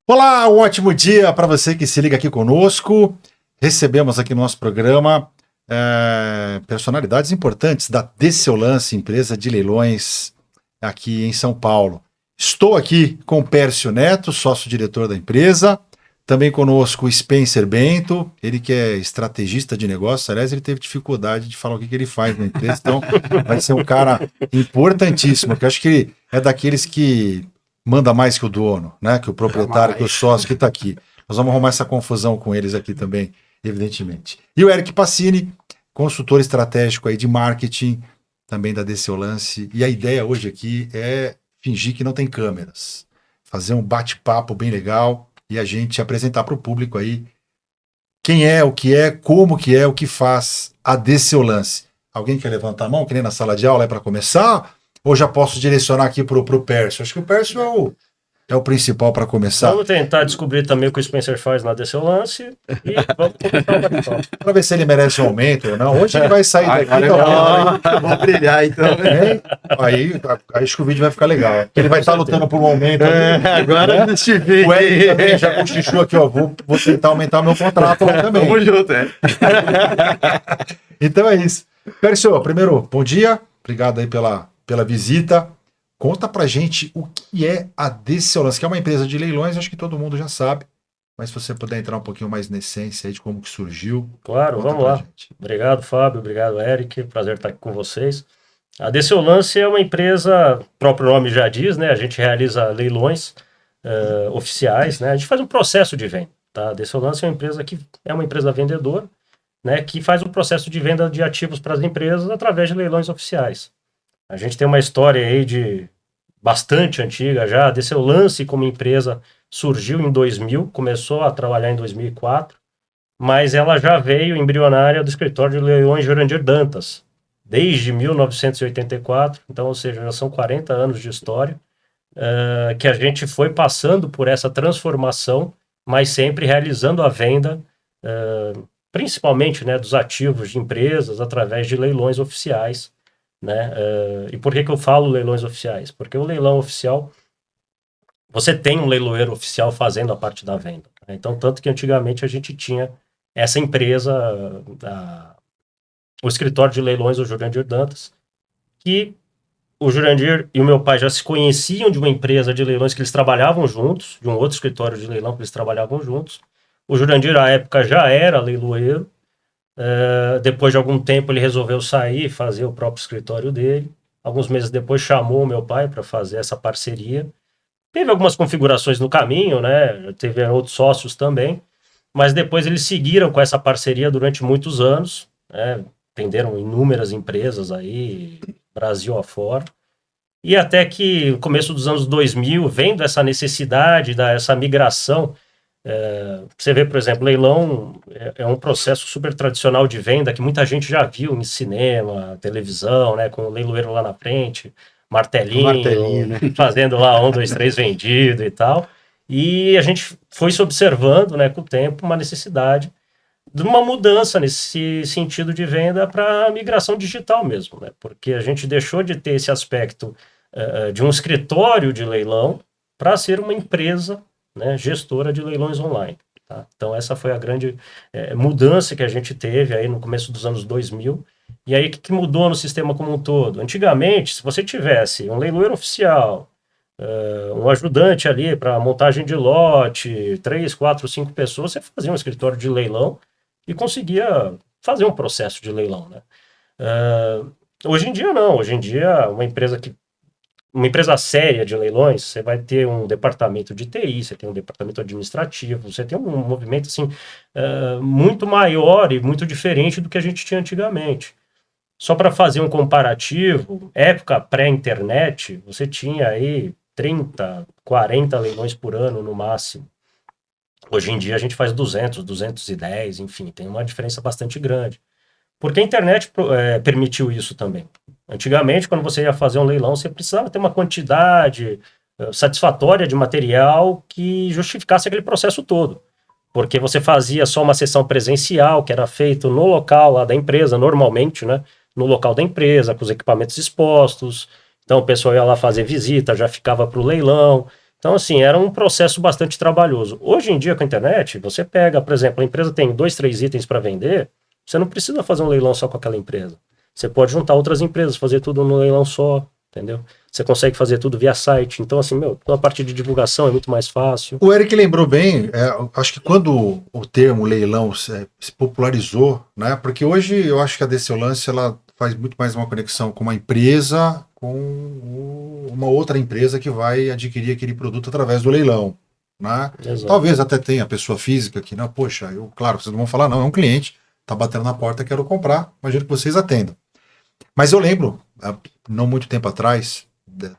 Olá, um ótimo dia para você que se liga aqui conosco. Recebemos aqui no nosso programa personalidades importantes da Desceu Lance, empresa de leilões aqui em São Paulo. Estou aqui com o Pércio Neto, sócio-diretor da empresa. Também conosco o Spencer Bento, ele que é estrategista de negócios. Aliás, ele teve dificuldade de falar o que ele faz na empresa, então vai ser um cara importantíssimo, que eu acho que ele é daqueles que manda mais que o dono, né? Que o proprietário, que o sócio que está aqui. Nós vamos arrumar essa confusão com eles aqui também, evidentemente. E o Eric Passini, consultor estratégico aí de marketing, também da Desceu Lance. E a ideia hoje aqui é fingir que não tem câmeras, fazer um bate-papo bem legal e a gente apresentar para o público aí quem é, o que é, como que é, o que faz a Desceu Lance. Alguém quer levantar a mão, que nem na sala de aula, é para começar? Ou já posso direcionar aqui para o Pércio? Acho que o Pércio é o principal para começar. Vamos tentar descobrir também o que o Spencer faz na Desceu Lance e vamos começar o bate-papo. Para ver se ele merece um aumento ou não. Hoje ele vai sair daqui. Vou brilhar então. Aí acho que o vídeo vai ficar legal. Ele vai estar lutando por um aumento. Agora eu te vi. O Eric também já cochichou aqui, ó. Vou tentar aumentar meu contrato lá também. Vamos junto, Então é isso. Pércio, primeiro, bom dia. Obrigado aí pela visita. Conta pra gente o que é a Desceu Lance, que é uma empresa de leilões, acho que todo mundo já sabe, mas se você puder entrar um pouquinho mais na essência aí de como que surgiu. Claro, vamos lá. Gente. Obrigado, Fábio, obrigado, Eric, prazer estar aqui com vocês. A Desceu Lance é uma empresa, o próprio nome já diz, né? A gente realiza leilões oficiais, né? A gente faz um processo de venda, tá? A Desceu Lance é uma empresa vendedora, né? Que faz um processo de venda de ativos para as empresas através de leilões oficiais. A gente tem uma história aí de bastante antiga já. A Desceu Lance como empresa surgiu em 2000, começou a trabalhar em 2004, mas ela já veio embrionária do escritório de leilões Jurandir Dantas, desde 1984, então, ou seja, já são 40 anos de história, que a gente foi passando por essa transformação, mas sempre realizando a venda, principalmente, né, dos ativos de empresas através de leilões oficiais. Né? E por que eu falo leilões oficiais? Porque o leilão oficial, você tem um leiloeiro oficial fazendo a parte da venda. Né? Então, tanto que antigamente a gente tinha essa empresa, o escritório de leilões, o Jurandir Dantas, que o Jurandir e o meu pai já se conheciam de uma empresa de leilões que eles trabalhavam juntos, de um outro escritório de leilão que eles trabalhavam juntos. O Jurandir, à época, já era leiloeiro. Depois de algum tempo ele resolveu sair e fazer o próprio escritório dele. Alguns meses depois chamou o meu pai para fazer essa parceria. Teve algumas configurações no caminho, né? Teve outros sócios também, mas depois eles seguiram com essa parceria durante muitos anos, né? Venderam inúmeras empresas aí, Brasil afora, e até que no começo dos anos 2000, vendo essa necessidade, essa migração. Você vê, por exemplo, leilão é um processo super tradicional de venda que muita gente já viu em cinema, televisão, né, com o leiloeiro lá na frente, martelinho, né? Fazendo lá 1, 2, 3 vendido e tal. E a gente foi se observando, né, com o tempo, uma necessidade de uma mudança nesse sentido de venda para a migração digital mesmo, né? Porque a gente deixou de ter esse aspecto de um escritório de leilão para ser uma empresa, né, gestora de leilões online. Tá? Então essa foi a grande mudança que a gente teve aí no começo dos anos 2000. E aí o que mudou no sistema como um todo? Antigamente, se você tivesse um leiloeiro oficial, um ajudante ali para montagem de lote, 3, 4, 5 pessoas, você fazia um escritório de leilão e conseguia fazer um processo de leilão. Né? Hoje em dia não, hoje em dia uma empresa séria de leilões, você vai ter um departamento de TI, você tem um departamento administrativo, você tem um movimento assim, muito maior e muito diferente do que a gente tinha antigamente. Só para fazer um comparativo, época pré-internet, você tinha aí 30, 40 leilões por ano no máximo. Hoje em dia a gente faz 200, 210, enfim, tem uma diferença bastante grande. Porque a internet permitiu isso também. Antigamente, quando você ia fazer um leilão, você precisava ter uma quantidade satisfatória de material que justificasse aquele processo todo. Porque você fazia só uma sessão presencial, que era feito no local lá da empresa, normalmente, né? No local da empresa, com os equipamentos expostos. Então, o pessoal ia lá fazer visita, já ficava para o leilão. Então, assim, era um processo bastante trabalhoso. Hoje em dia, com a internet, você pega, por exemplo, a empresa tem 2, 3 itens para vender, você não precisa fazer um leilão só com aquela empresa. Você pode juntar outras empresas, fazer tudo no leilão só, entendeu? Você consegue fazer tudo via site. Então, assim, a parte de divulgação é muito mais fácil. O Eric lembrou bem, acho que quando o termo leilão se popularizou, né? Porque hoje eu acho que a Desceolance, ela faz muito mais uma conexão com uma empresa, com uma outra empresa que vai adquirir aquele produto através do leilão, né? Exato. Talvez até tenha a pessoa física que, não, poxa, claro, vocês não vão falar, não, é um cliente, tá batendo na porta, quero comprar, imagino que vocês atendam. Mas eu lembro, não muito tempo atrás,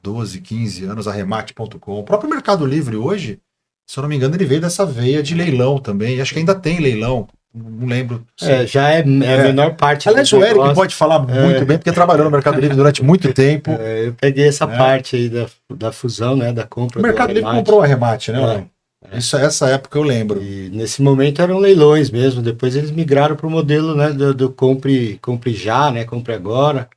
12, 15 anos, a Remate.com, o próprio Mercado Livre hoje, se eu não me engano, ele veio dessa veia de leilão também, acho que ainda tem leilão, não lembro. Já é a menor parte. Aliás, o Eric pode falar muito bem, porque trabalhou no Mercado Livre durante muito tempo. Eu peguei essa parte aí da fusão, né, da compra. O Mercado Livre comprou a Remate, né? Essa época eu lembro. E nesse momento eram leilões mesmo, depois eles migraram para o modelo, né, do compre já, né, compre agora.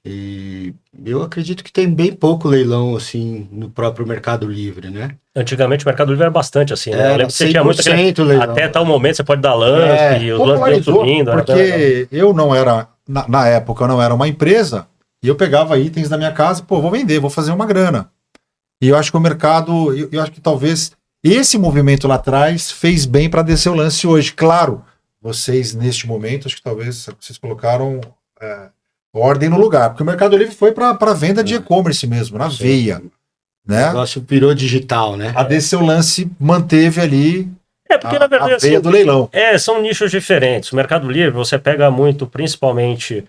E eu acredito que tem bem pouco leilão, assim, no próprio Mercado Livre, né? Antigamente o Mercado Livre era bastante assim, né? Eu lembro que você tinha muito leilão. Até tal momento você pode dar lance, e os lances iam subindo. Porque eu não era, na época eu não era uma empresa, e eu pegava itens da minha casa, vou vender, vou fazer uma grana. E eu acho que o mercado, eu acho que talvez esse movimento lá atrás fez bem para descer o lance hoje. Claro, vocês neste momento, acho que talvez vocês colocaram ordem no lugar, porque o Mercado Livre foi para venda de e-commerce mesmo, na veia. Né? O negócio virou digital, né? A Descer o Lance manteve ali porque, na verdade, a veia do leilão. São nichos diferentes. O Mercado Livre, você pega muito, principalmente,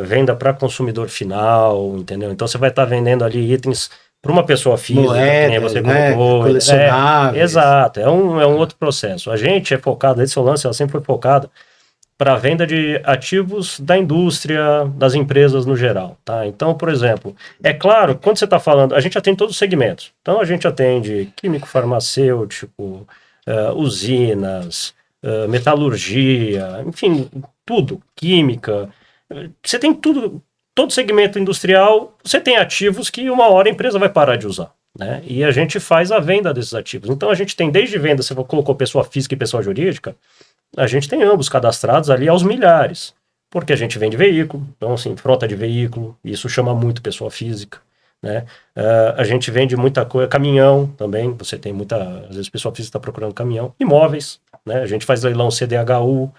venda para consumidor final, entendeu? Então você vai estar vendendo ali itens para uma pessoa física, moedas, que nem você né? colocou. Colecionáveis. Exato, é um outro processo. A gente é focado, a Descer o Lance, ela sempre foi focada para a venda de ativos da indústria, das empresas no geral, tá? Então, por exemplo, é claro, quando você está falando, a gente atende todos os segmentos. Então, a gente atende químico, farmacêutico, usinas, metalurgia, enfim, tudo, química. Você tem tudo, todo segmento industrial, você tem ativos que uma hora a empresa vai parar de usar, né? E a gente faz a venda desses ativos. Então, a gente tem desde venda, você colocou pessoa física e pessoa jurídica, a gente tem ambos cadastrados ali aos milhares, porque a gente vende veículo, então assim, frota de veículo, isso chama muito pessoa física, né? A gente vende muita coisa, caminhão também, você tem às vezes pessoa física está procurando caminhão, imóveis, né? A gente faz leilão CDHU,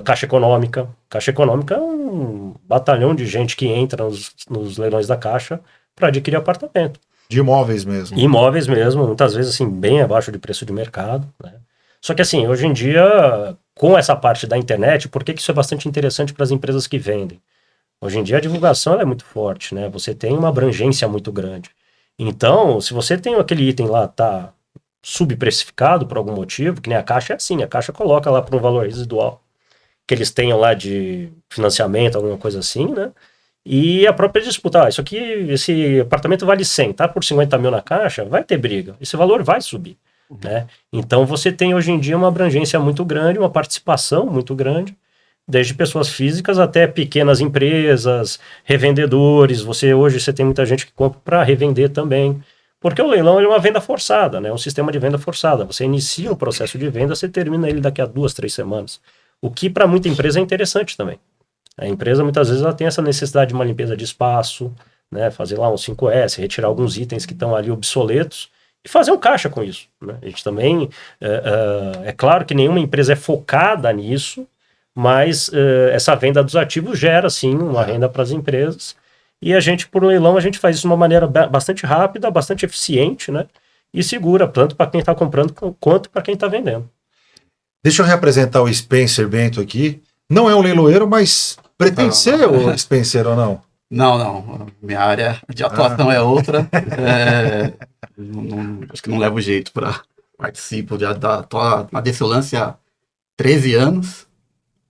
Caixa Econômica. Caixa Econômica é um batalhão de gente que entra nos leilões da Caixa para adquirir apartamento. De imóveis mesmo. Imóveis mesmo, muitas vezes assim, bem abaixo de preço de mercado, né? Só que assim, hoje em dia, com essa parte da internet, por que isso é bastante interessante para as empresas que vendem? Hoje em dia a divulgação é muito forte, né? Você tem uma abrangência muito grande. Então, se você tem aquele item lá, tá subprecificado por algum motivo, que nem a Caixa é assim, a Caixa coloca lá para um valor residual que eles tenham lá de financiamento, alguma coisa assim, né? E a própria disputa, isso aqui, esse apartamento vale 100, tá por 50 mil na Caixa, vai ter briga, esse valor vai subir. Né? Então você tem hoje em dia uma abrangência muito grande, uma participação muito grande, desde pessoas físicas até pequenas empresas, revendedores. Hoje você tem muita gente que compra para revender também, porque o leilão é uma venda forçada, né? Um sistema de venda forçada. Você inicia o processo de venda, você termina ele daqui a 2, 3 semanas, o que para muita empresa é interessante também. A empresa muitas vezes ela tem essa necessidade de uma limpeza de espaço, né? Fazer lá um 5S, retirar alguns itens que estão ali obsoletos e fazer um caixa com isso, né? A gente também, é claro que nenhuma empresa é focada nisso, mas essa venda dos ativos gera, sim, uma renda para as empresas, e a gente, por leilão, a gente faz isso de uma maneira bastante rápida, bastante eficiente, né? E segura, tanto para quem está comprando quanto para quem está vendendo. Deixa eu reapresentar o Spencer Bento aqui. Não é um leiloeiro, mas pretende ser o Spencer ou não? Não. Minha área de atuação é outra. Acho que não levo jeito para participo. Tô na Desceolance há 13 anos.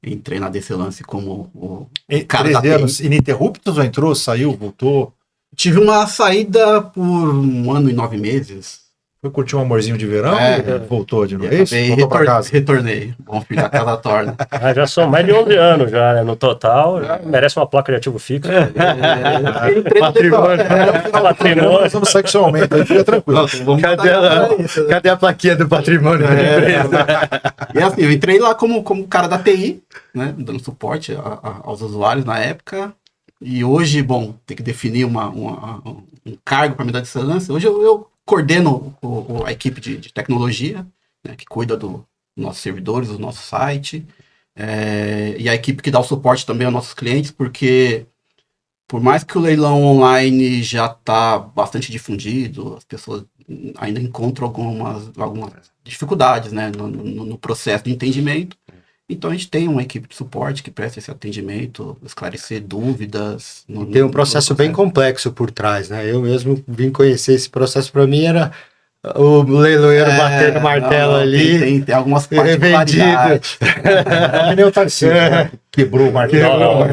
Entrei na Desceolance como o cara 13 da anos TI. ininterruptos ou entrou, saiu, voltou? Tive uma saída por 1 ano e 9 meses. Foi curtir um amorzinho de verão e voltou de novo. É isso? Acabei, Voltou pra casa. retornei. Bom filho da casa torna. Já são mais de 11 anos já, né? No total, já merece uma placa de ativo fixo. Patrimônio. Patrimônio. Nós vamos sexualmente, aí fica tranquilo. Cadê a plaquinha do patrimônio da empresa? E assim, eu entrei lá como cara da TI, né? Dando suporte aos usuários na época. E hoje, bom, tem que definir um cargo para me dar distância. Hoje eu coordeno a equipe de tecnologia, né, que cuida dos nossos servidores, do nosso site, e a equipe que dá o suporte também aos nossos clientes, porque por mais que o leilão online já está bastante difundido, as pessoas ainda encontram algumas dificuldades, né, no processo de entendimento. Então a gente tem uma equipe de suporte que presta esse atendimento, esclarecer dúvidas. Tem um processo bem complexo por trás, né? Eu mesmo vim conhecer esse processo, para mim era o leiloeiro batendo martelo ali. Tem algumas particularidades. Que nem o Tarcísio, né? Quebrou o martelo.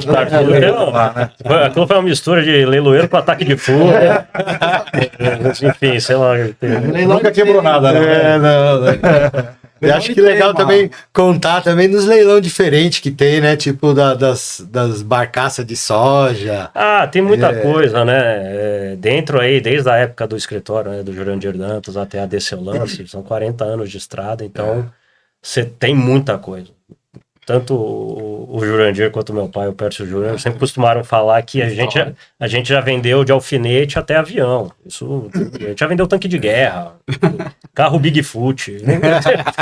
Aquilo foi uma mistura de leiloeiro com ataque de fúria. Enfim, sei lá. Nunca quebrou nada, né? Não. Eu acho que legal também contar também dos leilão diferentes que tem, né? Tipo das barcaças de soja. Tem muita coisa, né? Dentro aí, desde a época do escritório, né, do Jurandir Dantas até a DC Lance, são 40 anos de estrada, então você tem muita coisa. Tanto o Jurandir quanto o meu pai, o Pércio Júnior, sempre costumaram falar que a gente já vendeu de alfinete até avião. A gente já vendeu tanque de guerra, carro Bigfoot.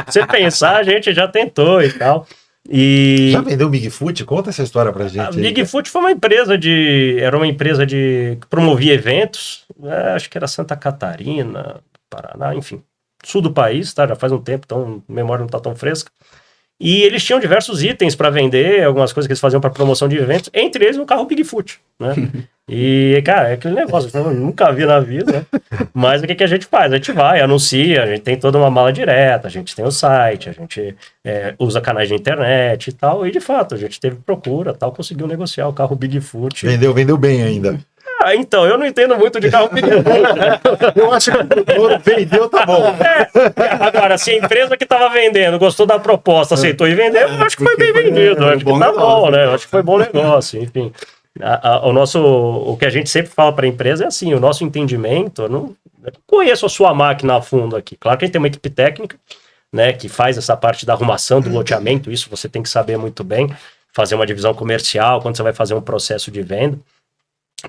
Você pensar, a gente já tentou e tal. Já vendeu o Bigfoot? Conta essa história pra gente. A Bigfoot foi uma empresa que promovia eventos, acho que era Santa Catarina, Paraná, enfim, sul do país, tá? Já faz um tempo, então a memória não tá tão fresca. E eles tinham diversos itens para vender, algumas coisas que eles faziam para promoção de eventos, entre eles um carro Bigfoot, né? E, cara, é aquele negócio, eu nunca vi na vida, né? Mas o que a gente faz? A gente vai, anuncia, a gente tem toda uma mala direta, a gente tem o site, a gente usa canais de internet e tal, e de fato, a gente teve procura, tal, conseguiu negociar o carro Bigfoot. Vendeu bem ainda. Então, eu não entendo muito de carro Bigfoot, né? Eu acho que o vendeu, tá bom. Agora, se a empresa que estava vendendo gostou da proposta, aceitou e vendeu, eu acho que foi bem vendido. Eu acho que tá bom, né? Eu acho que foi bom negócio, enfim. O que a gente sempre fala para a empresa é assim, o nosso entendimento, eu não conheço a sua máquina a fundo aqui. Claro que a gente tem uma equipe técnica, né, que faz essa parte da arrumação, do loteamento, isso você tem que saber muito bem, fazer uma divisão comercial, quando você vai fazer um processo de venda.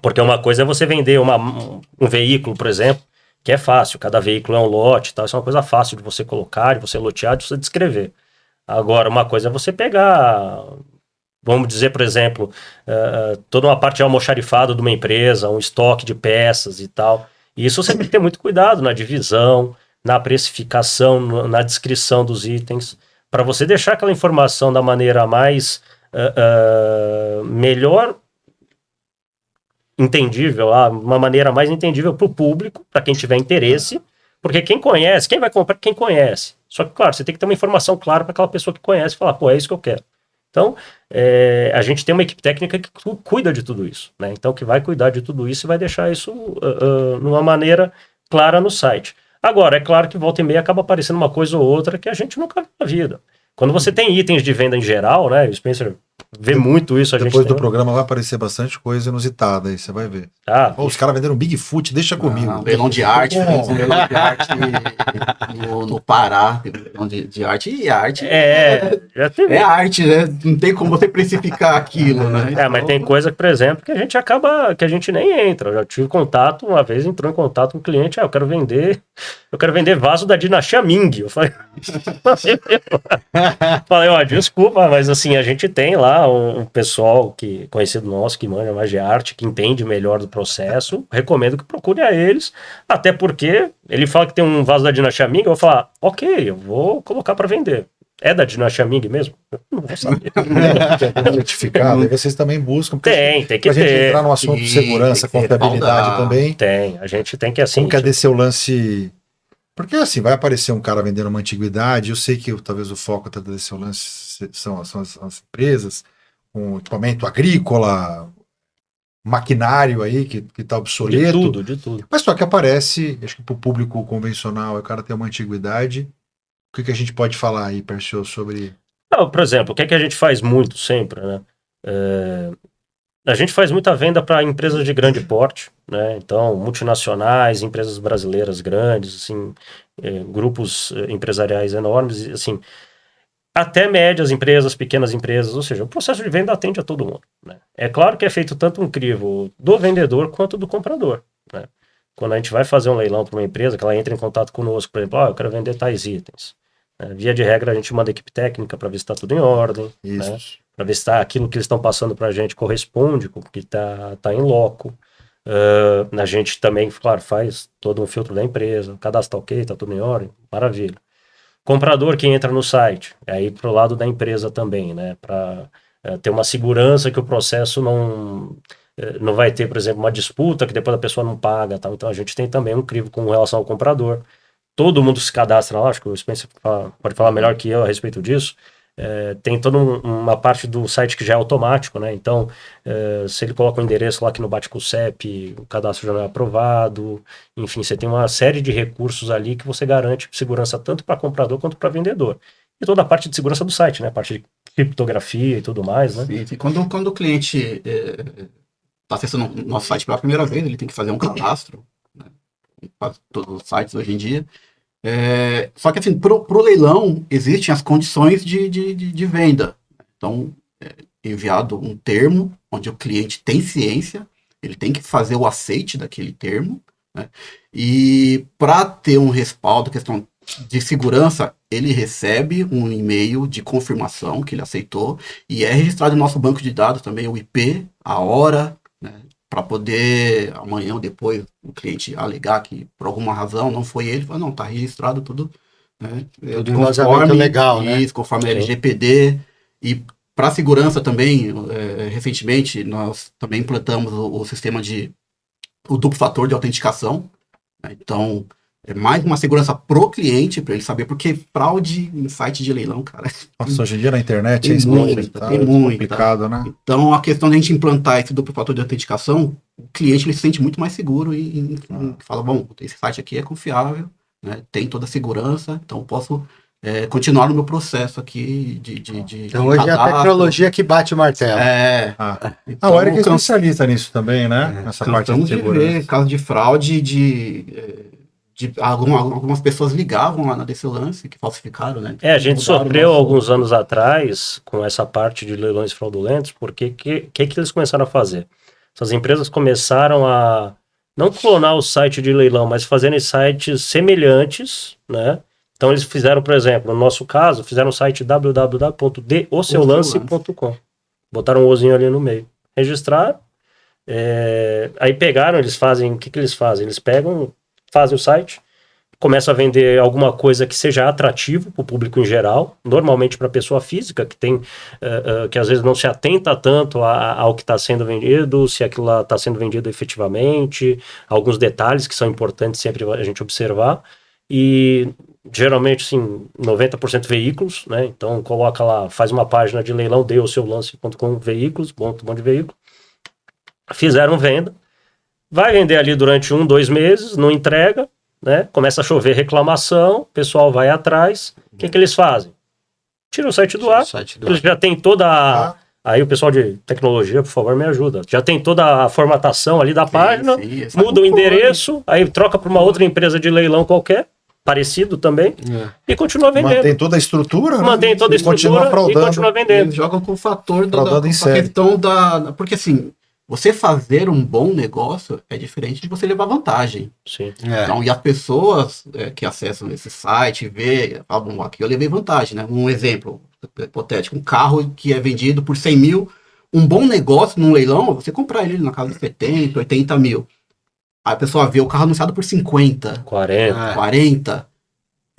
Porque uma coisa é você vender um veículo, por exemplo, que é fácil, cada veículo é um lote, tal, isso é uma coisa fácil de você colocar, de você lotear, de você descrever. Agora, uma coisa é você pegar, vamos dizer, por exemplo, toda uma parte de almoxarifado de uma empresa, um estoque de peças e tal. E isso você tem que ter muito cuidado na divisão, na precificação, na descrição dos itens, para você deixar aquela informação da maneira mais melhor entendível, uma maneira mais entendível para o público, para quem tiver interesse, porque quem conhece, quem vai comprar, quem conhece. Só que, claro, você tem que ter uma informação clara para aquela pessoa que conhece e falar, pô, é isso que eu quero. Então, a gente tem uma equipe técnica que cuida de tudo isso, né? Então, que vai cuidar de tudo isso e vai deixar isso numa maneira clara no site. Agora, é claro que volta e meia acaba aparecendo uma coisa ou outra que a gente nunca viu na vida. Quando você tem itens de venda em geral, né, o Spencer vê muito isso. Depois do programa vai aparecer bastante coisa inusitada aí, você vai ver. Os caras venderam Bigfoot, deixa comigo. Leilão de arte, leilão de arte no Pará, leilão de arte, e arte é arte, né? Não tem como você precificar aquilo, né? Então, mas tem coisa, por exemplo, que a gente nem entra. Eu já tive contato, uma vez entrou em contato com um cliente, eu quero vender vaso da dinastia Ming. Eu falei, desculpa, mas assim, a gente tem lá um pessoal conhecido nosso, que manja mais de arte, que entende melhor do processo, recomendo que procure a eles, até porque ele fala que tem um vaso da dinastia Ming, eu vou falar, ok, eu vou colocar para vender. É da dinastia Ming mesmo? Eu não vou saber. Certificado, e vocês também buscam. Tem que ter. A gente entrar no assunto de segurança, contabilidade também. A gente tem que assim. Como que é desse seu lance... Porque assim, vai aparecer um cara vendendo uma antiguidade, eu sei que talvez o foco desse seu lance são as empresas com equipamento agrícola, maquinário aí que tá De obsoleto. tudo, de tudo. Mas só que aparece, acho que para o público convencional, o cara tem uma antiguidade. O que a gente pode falar aí, Persio, sobre... Não, por exemplo, o que é que a gente faz muito sempre, né? A gente faz muita venda para empresas de grande porte, né? Então, multinacionais, empresas brasileiras grandes, assim, grupos empresariais enormes, assim, até médias empresas, pequenas empresas, ou seja, o processo de venda atende a todo mundo, né? É claro que é feito tanto um crivo do vendedor quanto do comprador, né? Quando a gente vai fazer um leilão para uma empresa, que ela entra em contato conosco, por exemplo, eu quero vender tais itens. Via de regra, a gente manda a equipe técnica para ver se está tudo em ordem, Isso. né? Para ver se aquilo que eles estão passando para a gente corresponde com o que está em loco. A gente também, claro, faz todo um filtro da empresa, o cadastro tá ok, está tudo em ordem, maravilha. Comprador que entra no site, aí para o lado da empresa também, né? Para ter uma segurança que o processo não vai ter, por exemplo, uma disputa que depois a pessoa não paga, tal. Então a gente tem também um crivo com relação ao comprador. Todo mundo se cadastra lá, acho que o Spencer pode falar melhor que eu a respeito disso. Tem toda uma parte do site que já é automático, né? Então, se ele coloca o endereço lá que não bate com o CEP, o cadastro já não é aprovado. Enfim, você tem uma série de recursos ali que você garante segurança tanto para comprador quanto para vendedor. E toda a parte de segurança do site, né? A parte de criptografia e tudo mais, né? Sim. Quando o cliente está acessando o nosso site pela primeira vez, ele tem que fazer um cadastro, né? Quase todos os sites hoje em dia. Só que assim, pro leilão existem as condições de venda. Então, enviado um termo onde o cliente tem ciência, ele tem que fazer o aceite daquele termo, né? E para ter um respaldo, questão de segurança, ele recebe um e-mail de confirmação que ele aceitou e é registrado no nosso banco de dados também o IP, a hora, né? Para poder, amanhã ou depois, o cliente alegar que, por alguma razão, não foi ele, fala, não, tá registrado tudo, né? Tudo conforme legal, né? Isso, conforme a LGPD. E para segurança também, recentemente, nós também implantamos o sistema o duplo fator de autenticação, né? Então, é mais uma segurança pro cliente, para ele saber, porque fraude em site de leilão, cara. Nossa, hoje em dia na internet Tem muita, tem muita. complicado, né? Então, a questão de a gente implantar esse duplo fator de autenticação, o cliente ele se sente muito mais seguro e fala, bom, esse site aqui é confiável, né? Tem toda a segurança, então posso continuar no meu processo aqui de Então hoje é a tecnologia que bate o martelo. Então, o Eric é especialista nisso também, né? Nessa parte de segurança. ver caso de fraude, algumas pessoas ligavam lá na Decelance que falsificaram, né? A gente sofreu alguns anos atrás com essa parte de leilões fraudulentos, porque que eles começaram a fazer? Essas empresas começaram a não clonar o site de leilão, mas fazerem sites semelhantes, né? Então eles fizeram, por exemplo, no nosso caso, fizeram o site www.deoseulance.com. Botaram um ozinho ali no meio. Registraram, aí pegaram, eles fazem, o que eles fazem? Eles pegam, fazem o site, começam a vender alguma coisa que seja atrativo para o público em geral, normalmente para pessoa física, que tem que às vezes não se atenta tanto ao que está sendo vendido, se aquilo lá está sendo vendido efetivamente, alguns detalhes que são importantes sempre a gente observar, e geralmente, assim, 90% veículos, né? Então coloca lá, faz uma página de leilão, deoseulance.com veículos, um monte de veículos, fizeram venda, vai vender ali durante 1-2 meses, não entrega, né? Começa a chover reclamação, o pessoal vai atrás, o que eles fazem? Tira o site do ar, eles já tem toda aí o pessoal de tecnologia, por favor, me ajuda. Já tem toda a formatação ali da página, muda o endereço, aí troca para uma outra empresa de leilão qualquer, parecido também, e continua vendendo. Mantém toda a estrutura, Mantém toda a estrutura e continua vendendo. Eles jogam com o fator da questão porque assim, você fazer um bom negócio é diferente de você levar vantagem. Sim. Então, e as pessoas que acessam esse site, falam, aqui eu levei vantagem, né? Um exemplo hipotético, um carro que é vendido por 100 mil, um bom negócio num leilão, você comprar ele na casa de 70, 80 mil. Aí a pessoa vê o carro anunciado por 50, 40.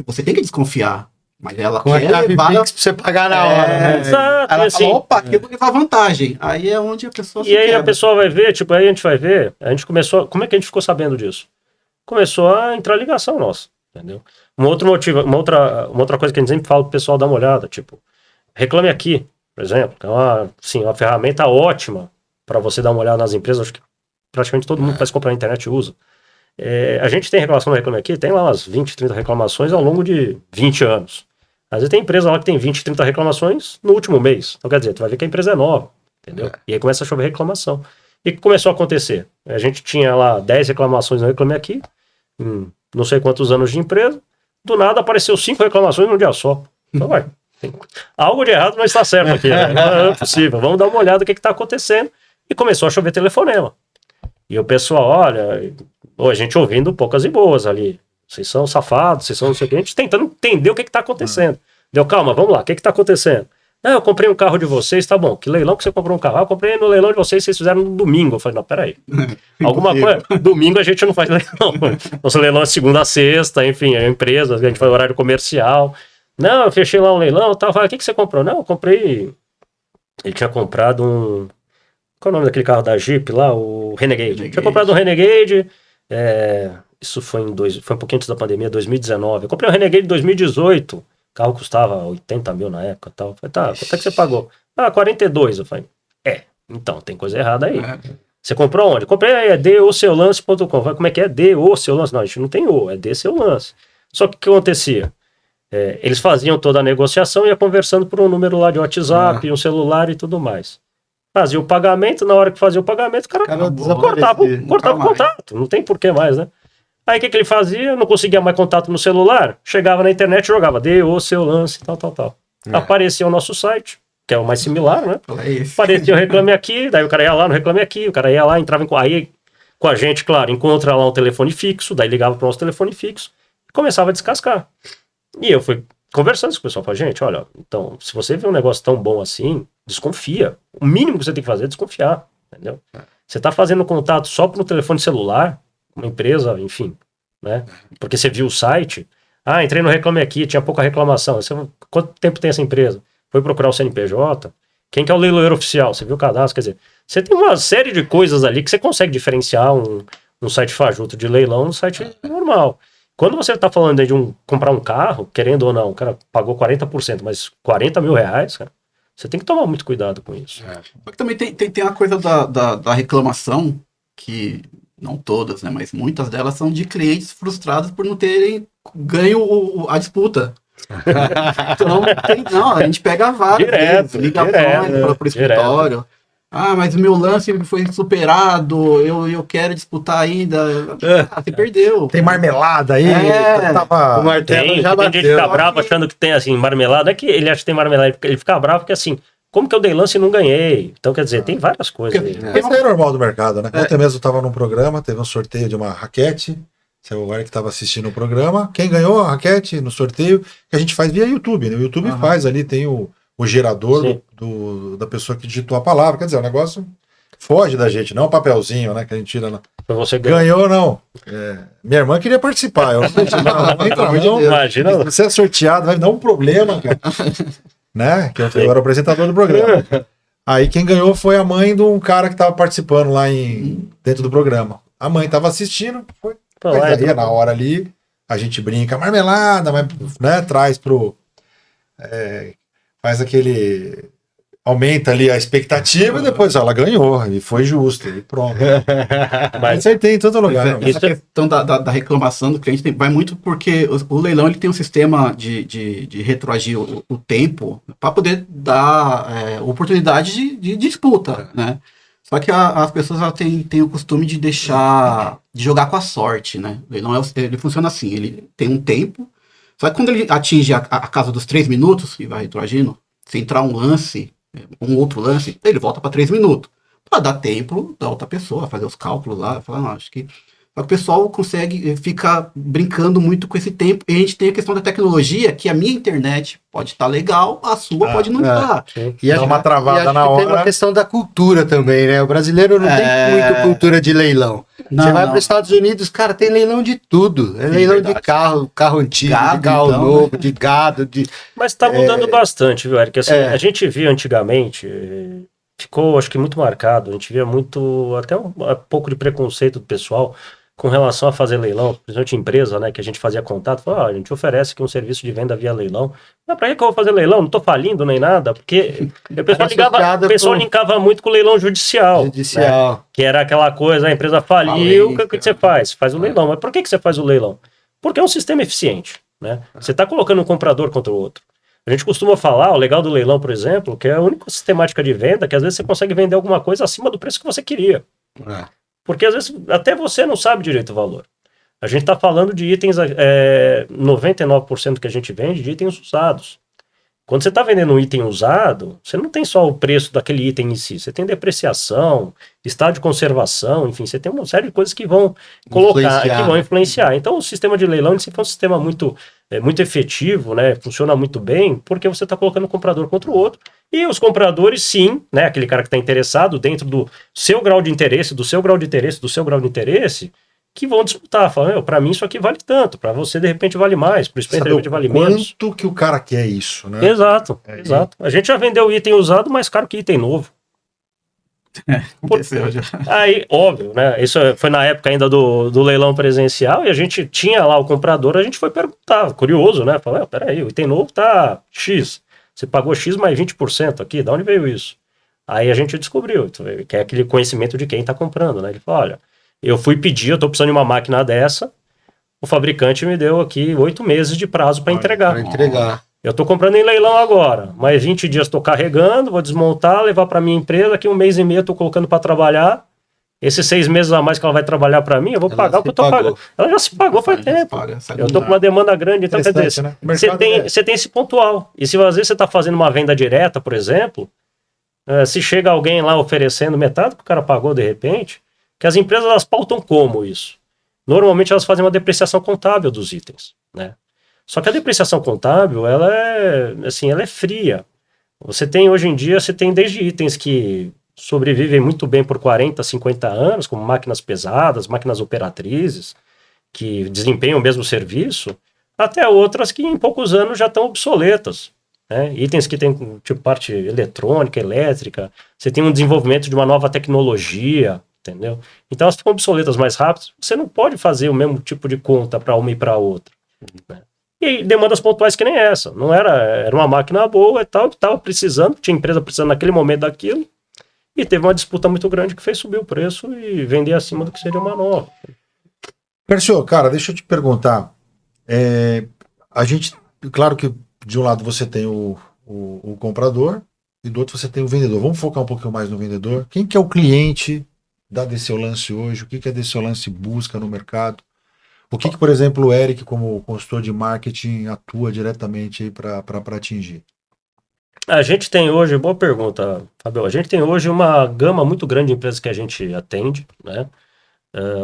Você tem que desconfiar. Mas ela com quer levar... pra você pagar na hora, né? Exato. Ela assim, fala, opa, aqui eu vou levar vantagem. Aí é onde a pessoa se E aí quebra. a pessoa vai ver, tipo, aí a gente vai ver, a gente começou... Como é que a gente ficou sabendo disso? Começou a entrar ligação nossa, entendeu? Uma outra coisa que a gente sempre fala pro pessoal dar uma olhada, tipo, Reclame Aqui, por exemplo, que é uma ferramenta ótima para você dar uma olhada nas empresas, acho que praticamente todo mundo que faz comprar na internet usa. A gente tem reclamação no Reclame Aqui, tem lá umas 20, 30 reclamações ao longo de 20 anos. Às vezes tem empresa lá que tem 20, 30 reclamações no último mês. Então quer dizer, tu vai ver que a empresa é nova, entendeu? E aí começa a chover reclamação. E o que começou a acontecer? A gente tinha lá 10 reclamações no Reclame Aqui, não sei quantos anos de empresa, do nada apareceu 5 reclamações num dia só. Então vai, algo de errado não está certo aqui, né? Não é possível, vamos dar uma olhada no que está acontecendo. E começou a chover telefonema. E o pessoal, olha, a gente ouvindo poucas e boas ali. Vocês são safados, vocês são não sei o que. A gente tentando entender o que está acontecendo. Deu, calma, vamos lá, o que está acontecendo? Não, eu comprei um carro de vocês, tá bom. Que leilão que você comprou um carro? Eu comprei no leilão de vocês fizeram no domingo. Eu falei, não, peraí. Alguma coisa. Domingo a gente não faz leilão. Nosso leilão é segunda a sexta, enfim, é empresa, a gente faz horário comercial. Não, eu fechei lá um leilão, tal. Falei, o que você comprou? Não, eu comprei. Ele tinha comprado um. Qual é o nome daquele carro da Jeep lá? O Renegade. Tinha comprado um Renegade. Isso foi foi um pouquinho antes da pandemia, 2019. Eu comprei um Renegade em 2018. O carro custava 80 mil na época. Tal. Eu falei, tá, quanto é que você pagou? 42. Eu falei, então tem coisa errada aí. Você comprou onde? Comprei aí, é doseulance.com. Falei, como é que é? Doseulance? Não, a gente não tem O, é Dseulance. Só que o que acontecia? Eles faziam toda a negociação e ia conversando por um número lá de WhatsApp, um celular e tudo mais. Fazia o pagamento, na hora que fazia o pagamento, o cara cortava o contrato. Não tem porquê mais, né? Aí o que ele fazia? Não conseguia mais contato no celular, chegava na internet e jogava Dseulance, tal. Aparecia o nosso site, que é o mais similar, né? Aparecia o Reclame Aqui, daí o cara ia lá no Reclame Aqui, o cara ia lá, entrava aí com a gente, claro, encontra lá um telefone fixo, daí ligava para o nosso telefone fixo e começava a descascar. E eu fui conversando com o pessoal, falei, gente, olha, então, se você vê um negócio tão bom assim, desconfia. O mínimo que você tem que fazer é desconfiar, entendeu? Você tá fazendo contato só no telefone celular, uma empresa, enfim, né? Porque você viu o site, entrei no Reclame Aqui, tinha pouca reclamação. Quanto tempo tem essa empresa? Foi procurar o CNPJ? Quem que é o leiloeiro oficial? Você viu o cadastro? Quer dizer, você tem uma série de coisas ali que você consegue diferenciar um site fajuto de leilão no site normal. Quando você está falando aí de comprar um carro, querendo ou não, o cara pagou 40%, mas 40 mil reais, cara, você tem que tomar muito cuidado com isso. Só que também tem a coisa da reclamação, que não todas, né, mas muitas delas são de clientes frustrados por não terem ganho a disputa. Então, a gente pega várias vezes, ligações para o escritório. Mas o meu lance foi superado, eu quero disputar ainda. Você perdeu. Tem marmelada aí. O martelo já bateu. Tem gente que fica bravo achando que tem, assim, marmelada. Não é que ele acha que tem marmelada, ele fica bravo porque, assim, como que eu dei lance e não ganhei? Então, quer dizer, tem várias coisas aí. Isso aí é normal do mercado, né? Ontem mesmo eu estava num programa, teve um sorteio de uma raquete. Você é o cara que estava assistindo o programa. Quem ganhou a raquete no sorteio, que a gente faz via YouTube, né? O YouTube faz ali, tem o gerador da pessoa que digitou a palavra. Quer dizer, o negócio foge da gente, não é um papelzinho, né? Que a gente tira na... Você ganhou, não. Minha irmã queria participar. Eu não, imagina. Você é sorteado, vai dar um problema, cara. Né? Que eu era o apresentador do programa. Aí quem ganhou foi a mãe de um cara que estava participando lá dentro do programa. A mãe estava assistindo, foi. Mas aí, na hora ali, a gente brinca, marmelada, mas, né, traz pro... faz aquele... Aumenta ali a expectativa e depois ela ganhou, e foi justo, e pronto. Mas acertei em todo lugar. Essa questão da reclamação do cliente vai muito porque o leilão ele tem um sistema de retroagir o tempo para poder dar oportunidade de disputa, né? Só que as pessoas têm o costume de de jogar com a sorte, né? O leilão ele funciona assim, ele tem um tempo, só que quando ele atinge a casa dos 3 minutos e vai retroagindo, se entrar um outro lance, ele volta para 3 minutos. Para dar tempo da outra pessoa fazer os cálculos lá. Falar, acho que o pessoal fica brincando muito com esse tempo. E a gente tem a questão da tecnologia, que a minha internet pode estar legal, a sua pode não estar. E dá uma travada na hora. Tem uma questão da cultura também, né? O brasileiro não tem muita cultura de leilão. Você vai para os Estados Unidos, cara, tem leilão de tudo. É leilão de carro antigo, de carro novo, de gado. Mas está mudando bastante, viu, Eric? Assim, a gente via antigamente, ficou acho que muito marcado, a gente via muito, até um pouco de preconceito do pessoal com relação a fazer leilão, principalmente empresa, né, que a gente fazia contato, falou, a gente oferece aqui um serviço de venda via leilão. Mas pra que eu vou fazer leilão? Não tô falindo nem nada, porque o pessoal linkava muito com o leilão judicial. Né, que era aquela coisa, a empresa faliu, o que você faz? Faz o leilão. Mas por que você faz o leilão? Porque é um sistema eficiente, né? Você tá colocando um comprador contra o outro. A gente costuma falar, o legal do leilão, por exemplo, que é a única sistemática de venda, que às vezes você consegue vender alguma coisa acima do preço que você queria. Porque às vezes até você não sabe direito o valor. A gente está falando de itens, 99% que a gente vende de itens usados. Quando você está vendendo um item usado, você não tem só o preço daquele item em si, você tem depreciação, estado de conservação, enfim, você tem uma série de coisas que vão influenciar. Então o sistema de leilão em si foi um sistema muito efetivo, né? Funciona muito bem, porque você está colocando um comprador contra o outro. E os compradores, sim, né? Aquele cara que está interessado dentro do seu grau de interesse, do seu grau de interesse, que vão disputar, falando, para mim isso aqui vale tanto, para você de repente vale mais, para o Spencer de repente vale menos. Quanto que o cara quer isso, né? Exato. A gente já vendeu item usado mais caro que item novo. Aí, óbvio, né? Isso foi na época ainda do leilão presencial e a gente tinha lá o comprador, a gente foi perguntar, curioso, né? Falei, peraí, o item novo tá X, você pagou X mais 20% aqui, de onde veio isso? Aí a gente descobriu, que é aquele conhecimento de quem tá comprando, né? Ele falou, olha, eu fui pedir, eu tô precisando de uma máquina dessa, o fabricante me deu aqui 8 meses de prazo para entregar. Eu tô comprando em leilão agora, mas 20 dias tô carregando, vou desmontar, levar para minha empresa, aqui 1 mês e meio eu tô colocando para trabalhar. Esses 6 meses a mais que ela vai trabalhar para mim, eu vou pagar o que eu tô pagando. Ela já se pagou faz tempo. Eu tô com uma demanda grande, então quer dizer, né? Você tem esse pontual. E se às vezes você tá fazendo uma venda direta, por exemplo, se chega alguém lá oferecendo metade que o cara pagou de repente, que as empresas elas pautam como isso? Normalmente elas fazem uma depreciação contábil dos itens, né? Só que a depreciação contábil, ela é fria. Você tem, hoje em dia, você tem desde itens que sobrevivem muito bem por 40, 50 anos, como máquinas pesadas, máquinas operatrizes, que desempenham o mesmo serviço, até outras que em poucos anos já estão obsoletas. Né? Itens que tem tipo parte eletrônica, elétrica, você tem um desenvolvimento de uma nova tecnologia, entendeu? Então elas ficam obsoletas mais rápido, você não pode fazer o mesmo tipo de conta para uma e para outra. Né? E demandas pontuais que nem essa. Não era uma máquina boa e tal, que estava precisando, tinha empresa precisando naquele momento daquilo, e teve uma disputa muito grande que fez subir o preço e vender acima do que seria uma nova. Persio, cara, deixa eu te perguntar. A gente, claro que de um lado você tem o comprador e do outro você tem o vendedor. Vamos focar um pouquinho mais no vendedor. Quem que é o cliente da Desceolance hoje? O que a Desceolance busca no mercado? O que, por exemplo, o Eric, como consultor de marketing, atua diretamente para atingir? A gente tem hoje, boa pergunta, Fabio, a gente tem hoje uma gama muito grande de empresas que a gente atende, né?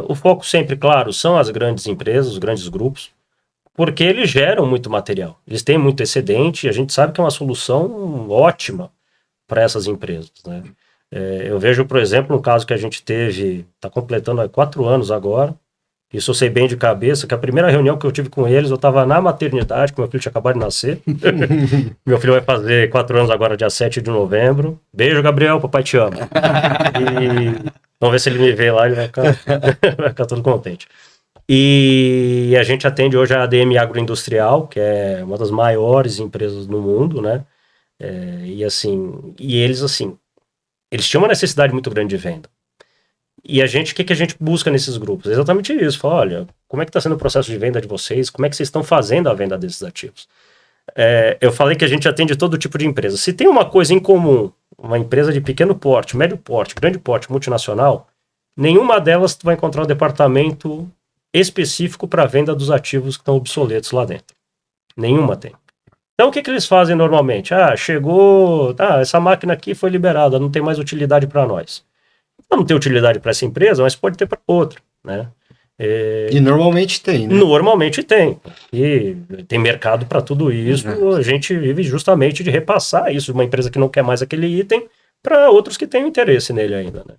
O foco sempre, claro, são as grandes empresas, os grandes grupos, porque eles geram muito material, eles têm muito excedente e a gente sabe que é uma solução ótima para essas empresas, né? Eu vejo, por exemplo, um caso que a gente teve, está completando 4 anos agora. Isso eu sei bem de cabeça, que a primeira reunião que eu tive com eles, eu estava na maternidade, que meu filho tinha acabado de nascer. Meu filho vai fazer 4 anos agora, dia 7 de novembro. Beijo, Gabriel, papai te ama. E vamos ver se ele me vê lá, ele vai ficar todo contente. E a gente atende hoje a ADM Agroindustrial, que é uma das maiores empresas no mundo, né? E eles tinham uma necessidade muito grande de venda. E o que a gente busca nesses grupos? Exatamente isso. Fala, olha, como é que está sendo o processo de venda de vocês? Como é que vocês estão fazendo a venda desses ativos? Eu falei que a gente atende todo tipo de empresa. Se tem uma coisa em comum, uma empresa de pequeno porte, médio porte, grande porte, multinacional, nenhuma delas vai encontrar um departamento específico para a venda dos ativos que estão obsoletos lá dentro. Nenhuma tem. Então, o que eles fazem normalmente? Chegou, essa máquina aqui foi liberada, não tem mais utilidade para nós. Não tem utilidade para essa empresa, mas pode ter para outra, né? E normalmente tem, né? Normalmente tem. E tem mercado para tudo isso. A gente vive justamente de repassar isso de uma empresa que não quer mais aquele item para outros que têm interesse nele ainda, né?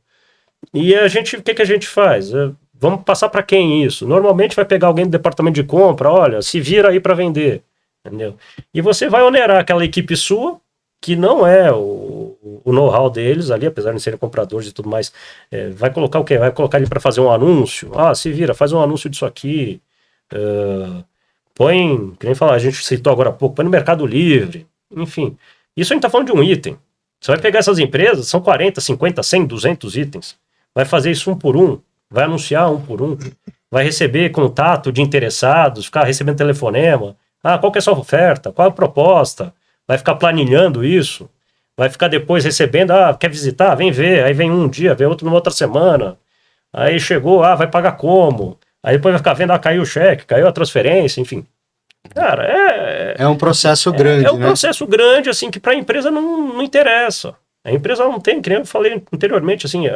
E o que a gente faz? Vamos passar para quem isso? Normalmente vai pegar alguém do departamento de compra, olha, se vira aí para vender, entendeu? E você vai onerar aquela equipe sua, que não é o o know-how deles ali, apesar de não serem compradores e tudo mais, vai colocar o quê? Vai colocar ele para fazer um anúncio. Se vira, faz um anúncio disso aqui. Põe, que nem falar, a gente citou agora há pouco, põe no Mercado Livre. Enfim, isso a gente está falando de um item. Você vai pegar essas empresas, são 40, 50, 100, 200 itens. Vai fazer isso um por um, vai anunciar um por um, vai receber contato de interessados, ficar recebendo telefonema. Qual que é a sua oferta? Qual é a proposta? Vai ficar planilhando isso. Vai ficar depois recebendo, quer visitar? Vem ver. Aí vem um dia, vem outro numa outra semana. Aí chegou, vai pagar como? Aí depois vai ficar vendo, caiu o cheque, caiu a transferência, enfim. Cara, é um processo grande, É um processo grande, assim, que para a empresa não interessa. A empresa não tem, que nem eu falei anteriormente, assim,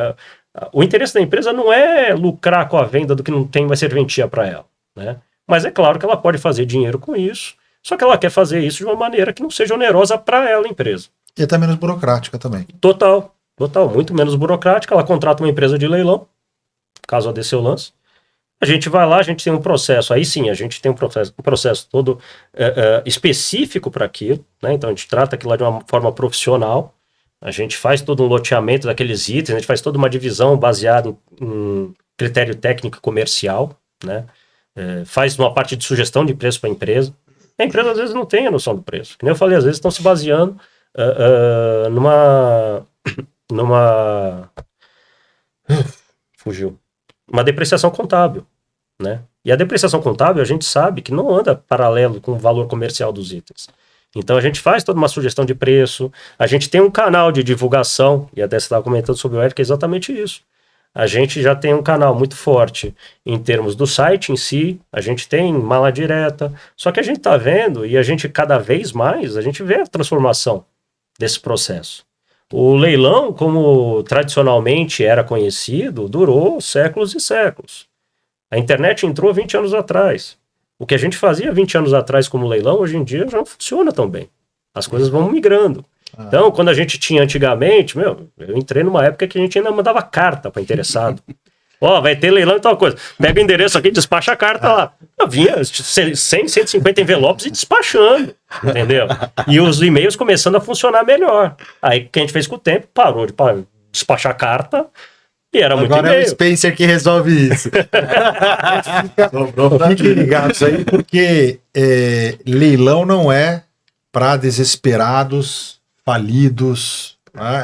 o interesse da empresa não é lucrar com a venda do que não tem, vai ser serventia para ela, né? Mas é claro que ela pode fazer dinheiro com isso, só que ela quer fazer isso de uma maneira que não seja onerosa para ela, a empresa. E até menos burocrática também. Total, muito menos burocrática. Ela contrata uma empresa de leilão, caso a desse eu lance. A gente vai lá, a gente tem um processo, aí sim, a gente tem um processo todo específico para aquilo, né? Então a gente trata aquilo lá de uma forma profissional, a gente faz todo um loteamento daqueles itens, a gente faz toda uma divisão baseada em critério técnico e comercial, né? Faz uma parte de sugestão de preço para a empresa. A empresa às vezes não tem a noção do preço, que nem eu falei, às vezes estão se baseando fugiu. Uma depreciação contábil, né? E a depreciação contábil a gente sabe que não anda paralelo com o valor comercial dos itens. Então a gente faz toda uma sugestão de preço, a gente tem um canal de divulgação, e até você estava comentando sobre o Eric, é exatamente isso. A gente já tem um canal muito forte em termos do site em si, a gente tem mala direta, só que a gente está vendo, e a gente cada vez mais, a gente vê a transformação desse processo. O leilão, como tradicionalmente era conhecido, durou séculos e séculos. A internet entrou 20 anos atrás. O que a gente fazia 20 anos atrás como leilão, hoje em dia já não funciona tão bem. As coisas vão migrando. Então, quando a gente tinha antigamente, eu entrei numa época que a gente ainda mandava carta para interessado. Vai ter leilão e tal coisa. Pega o endereço aqui, despacha a carta lá. Eu vinha 100, 150 envelopes e despachando, entendeu? E os e-mails começando a funcionar melhor. Aí, o que a gente fez com o tempo, parou de despachar carta e era muito e-mail. Agora é o Spencer que resolve isso. Fiquem ligados aí, porque leilão não é para desesperados, falidos,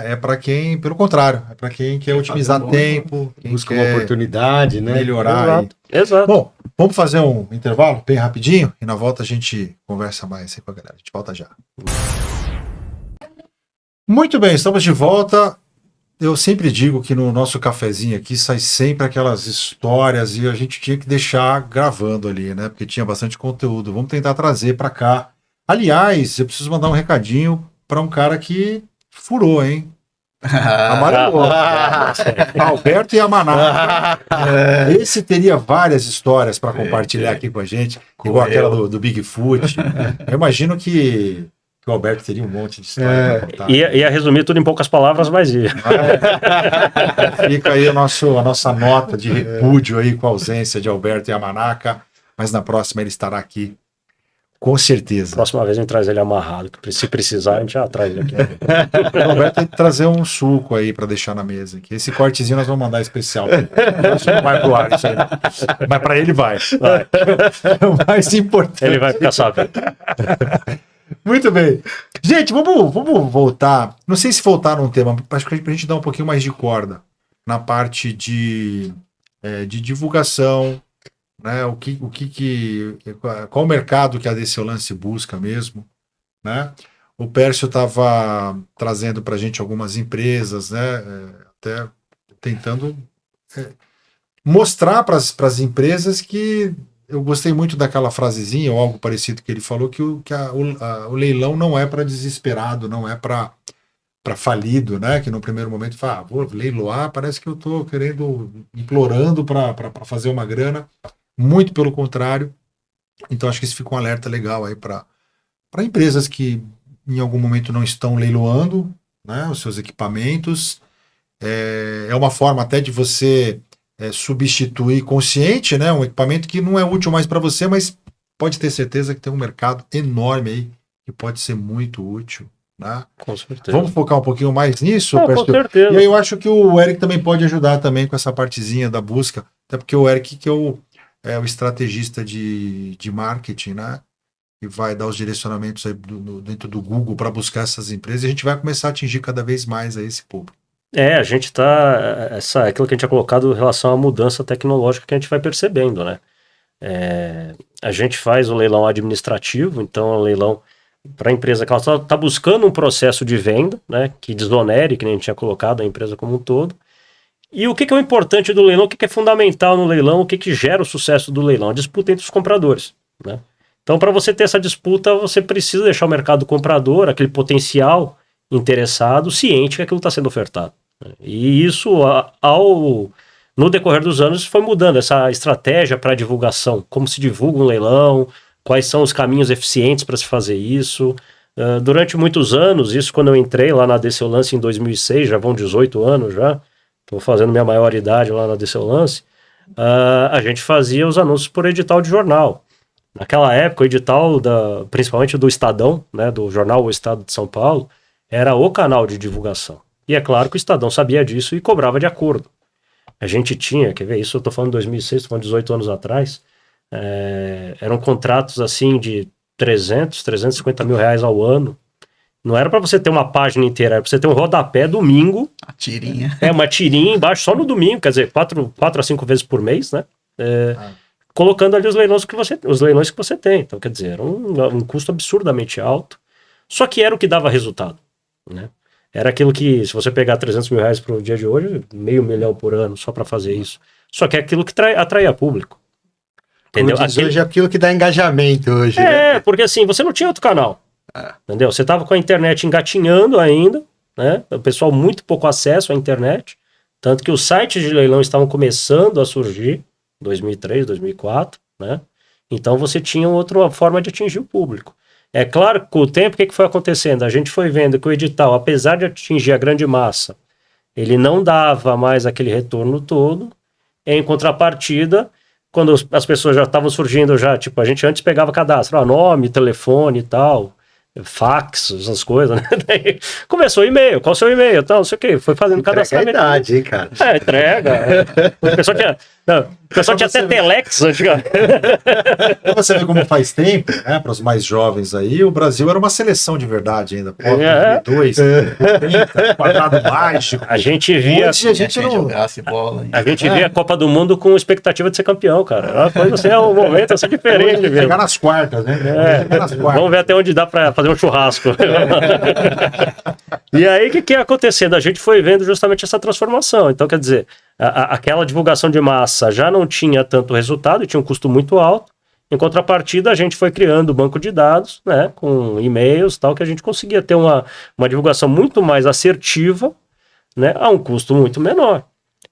é para quem, pelo contrário, é para quem quer otimizar tempo, quem busca quer uma oportunidade, né? melhorar. Exato. Bom, vamos fazer um intervalo bem rapidinho e na volta a gente conversa mais aí com a galera. A gente volta já. Muito bem, estamos de volta. Eu sempre digo que no nosso cafezinho aqui sai sempre aquelas histórias e a gente tinha que deixar gravando ali, né? Porque tinha bastante conteúdo. Vamos tentar trazer para cá. Aliás, eu preciso mandar um recadinho para um cara que furou, hein? Amarelou. Alberto Yamanaka. Esse teria várias histórias para compartilhar aqui com a gente, igual aquela do Bigfoot. Eu imagino que o Alberto teria um monte de história para contar. Ia resumir tudo em poucas palavras, mas ia. Fica aí a nossa nota de repúdio aí com a ausência de Alberto Yamanaka, mas na próxima ele estará aqui. Com certeza. Próxima vez a gente traz ele amarrado, que se precisar a gente já traz ele aqui. O Roberto tem que trazer um suco aí para deixar na mesa. Que esse cortezinho nós vamos mandar especial. Isso não vai pro ar, isso aí. Mas para ele vai. É o mais importante. Ele vai ficar sabendo. Muito bem. Gente, vamos voltar. Não sei se voltar num tema, acho que pra gente dar um pouquinho mais de corda na parte de divulgação. Né, qual o mercado que a DC Lance busca mesmo, né? O Pércio estava trazendo para a gente algumas empresas, né? Até tentando mostrar para as empresas que eu gostei muito daquela frasezinha ou algo parecido que ele falou, que o leilão não é para desesperado, não é para falido, né? Que no primeiro momento fala, vou leiloar, parece que eu estou implorando para fazer uma grana. Muito pelo contrário. Então acho que isso fica um alerta legal aí para empresas que em algum momento não estão leiloando, né, os seus equipamentos. É uma forma até de você substituir consciente, né, um equipamento que não é útil mais para você, mas pode ter certeza que tem um mercado enorme aí que pode ser muito útil, né? Com certeza. Vamos focar um pouquinho mais nisso, Com Percio? certeza. E aí eu acho que o Eric também pode ajudar também com essa partezinha da busca, até porque o Eric que é o estrategista de marketing, né? E vai dar os direcionamentos aí dentro do Google para buscar essas empresas, e a gente vai começar a atingir cada vez mais aí esse público. A gente tá. Aquilo que a gente tinha colocado em relação à mudança tecnológica que a gente vai percebendo, né? A gente faz o leilão administrativo, então é um leilão para a empresa que ela está buscando um processo de venda, né? Que desonere, que nem a gente tinha colocado a empresa como um todo. E o que é o importante do leilão, o que é fundamental no leilão, o que gera o sucesso do leilão? A disputa entre os compradores, né? Então, para você ter essa disputa, você precisa deixar o mercado comprador, aquele potencial interessado, ciente que aquilo está sendo ofertado. E isso, no decorrer dos anos, foi mudando essa estratégia para divulgação, como se divulga um leilão, quais são os caminhos eficientes para se fazer isso. Durante muitos anos, isso quando eu entrei lá na DC Lance em 2006, já vão 18 anos já, estou fazendo minha maioridade lá na DC Lance, a gente fazia os anúncios por edital de jornal. Naquela época, o edital, principalmente do Estadão, né, do jornal O Estado de São Paulo, era o canal de divulgação. E é claro que o Estadão sabia disso e cobrava de acordo. A gente tinha, quer ver, isso eu estou falando em 2006, estou falando 18 anos atrás, eram contratos assim de 350 mil reais ao ano. Não era para você ter uma página inteira, era para você ter um rodapé domingo. A tirinha. Uma tirinha embaixo só no domingo, quer dizer, 4 a 5 vezes por mês, né? Colocando ali os leilões que você tem. Então, quer dizer, era um custo absurdamente alto. Só que era o que dava resultado, né? Era aquilo que, se você pegar 300 mil reais para o dia de hoje, $500 mil por ano só para fazer isso. Só que é aquilo que atraía público. Entendeu? Hoje é aquilo que dá engajamento hoje. Né? Porque assim, você não tinha outro canal. Entendeu? Você estava com a internet engatinhando ainda, né? O pessoal muito pouco acesso à internet. Tanto que os sites de leilão estavam começando a surgir, 2003, 2004, né? Então você tinha outra forma de atingir o público. É claro que com o tempo, o que foi acontecendo? A gente foi vendo que o edital, apesar de atingir a grande massa, ele não dava mais aquele retorno todo. Em contrapartida, quando as pessoas já estavam surgindo já, tipo, a gente antes pegava cadastro, nome, telefone e tal, fax, essas coisas, né? Daí começou o e-mail, qual o seu e-mail, tal, não sei o que, foi fazendo cadastramento. Hein, cara? Entrega. O pessoal tinha até telex antigamente. Então você vê como faz tempo, né, para os mais jovens aí, o Brasil era uma seleção de verdade ainda. Pós-2002, 30, quadrado mágico. A gente via... Hoje a gente não... jogasse bola. A gente via a Copa do Mundo com expectativa de ser campeão, cara. Era uma coisa assim, um momento assim diferente mesmo. Chegar nas quartas, né? Chegar nas quartas. Vamos ver até onde dá para fazer um churrasco. E aí, o que ia acontecendo? A gente foi vendo justamente essa transformação. Então, quer dizer, aquela divulgação de massa já não tinha tanto resultado e tinha um custo muito alto. Em contrapartida, a gente foi criando banco de dados, né, com e-mails e tal, que a gente conseguia ter uma divulgação muito mais assertiva, né, a um custo muito menor.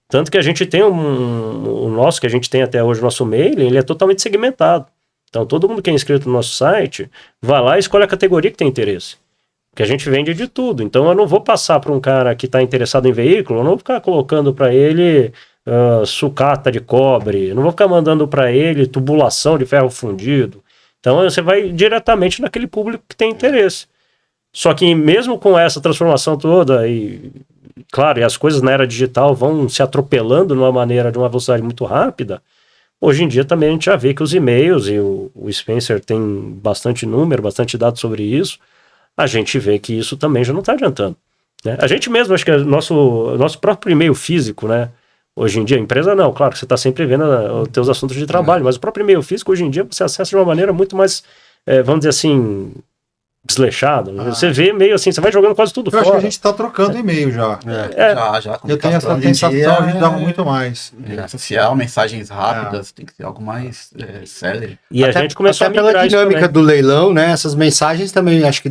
Tanto que a gente tem o nosso, que a gente tem até hoje, o nosso mailing, ele é totalmente segmentado. Então, todo mundo que é inscrito no nosso site, vai lá e escolhe a categoria que tem interesse. Porque a gente vende de tudo. Então, eu não vou passar para um cara que está interessado em veículo, eu não vou ficar colocando para ele sucata de cobre, eu não vou ficar mandando para ele tubulação de ferro fundido. Então, você vai diretamente naquele público que tem interesse. Só que mesmo com essa transformação toda, e claro, e as coisas na era digital vão se atropelando de uma velocidade muito rápida, hoje em dia também a gente já vê que os e-mails, e o Spencer tem bastante número, bastante dados sobre isso, a gente vê que isso também já não está adiantando, né? A gente mesmo, acho que é nosso próprio e-mail físico, né? Hoje em dia, a empresa não, claro que você está sempre vendo os teus assuntos de trabalho, mas o próprio e-mail físico, hoje em dia, você acessa de uma maneira muito mais, vamos dizer assim, desleixada. Você vê e-mail assim, você vai jogando quase tudo Eu fora. acho que a gente está trocando e-mail já. Já. Eu tenho essa sensação, a gente dava muito mais. Rede social, mensagens rápidas, tem que ser algo mais célere. E até, a gente começou até a migrar pela dinâmica isso do leilão, né? Essas mensagens também acho que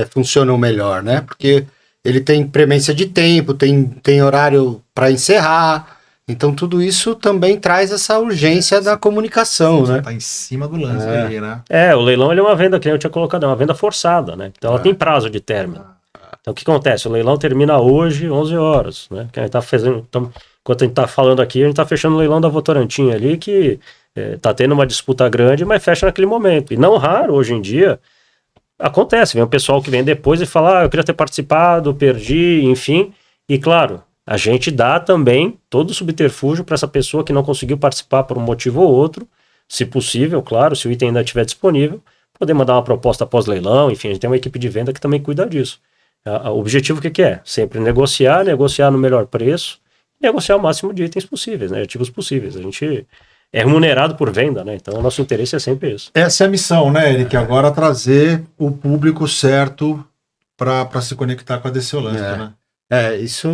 funcionam melhor, né? Porque ele tem premência de tempo, tem horário para encerrar. Então tudo isso também traz essa urgência da comunicação, né? Tá em cima do lance aí, né? o leilão ele é uma venda que eu tinha colocado, é uma venda forçada, né? Então ela tem prazo de término. Então o que acontece? O leilão termina hoje, 11 horas, né? Que a gente tá fazendo, enquanto a gente tá falando aqui, a gente tá fechando o leilão da Votorantim ali, que tá tendo uma disputa grande, mas fecha naquele momento. E não raro, hoje em dia, Acontece, vem o pessoal que vem depois e fala, eu queria ter participado, perdi, enfim. E claro, a gente dá também todo o subterfúgio para essa pessoa que não conseguiu participar por um motivo ou outro, se possível, claro, se o item ainda estiver disponível, poder mandar uma proposta pós-leilão, enfim, a gente tem uma equipe de venda que também cuida disso. O objetivo o que é? Sempre negociar no melhor preço, negociar o máximo de itens possíveis, né, ativos possíveis. A gente é remunerado por venda, né, então o nosso interesse é sempre isso. Essa é a missão, né, Eric? Agora trazer o público certo para se conectar com a DC Holanda, né? Isso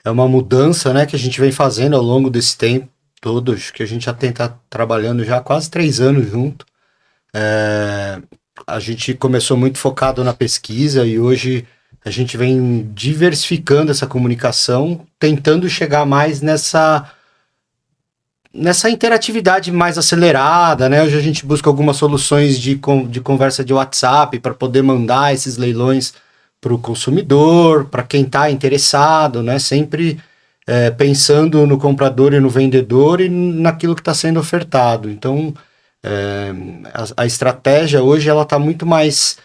é uma mudança, né, que a gente vem fazendo ao longo desse tempo todo, que a gente já está trabalhando já há quase 3 anos junto. A gente começou muito focado na pesquisa e hoje a gente vem diversificando essa comunicação, tentando chegar mais nessa interatividade mais acelerada, né? Hoje a gente busca algumas soluções de conversa de WhatsApp para poder mandar esses leilões para o consumidor, para quem está interessado, né? Sempre pensando no comprador e no vendedor e naquilo que está sendo ofertado. Então, a estratégia hoje ela está muito mais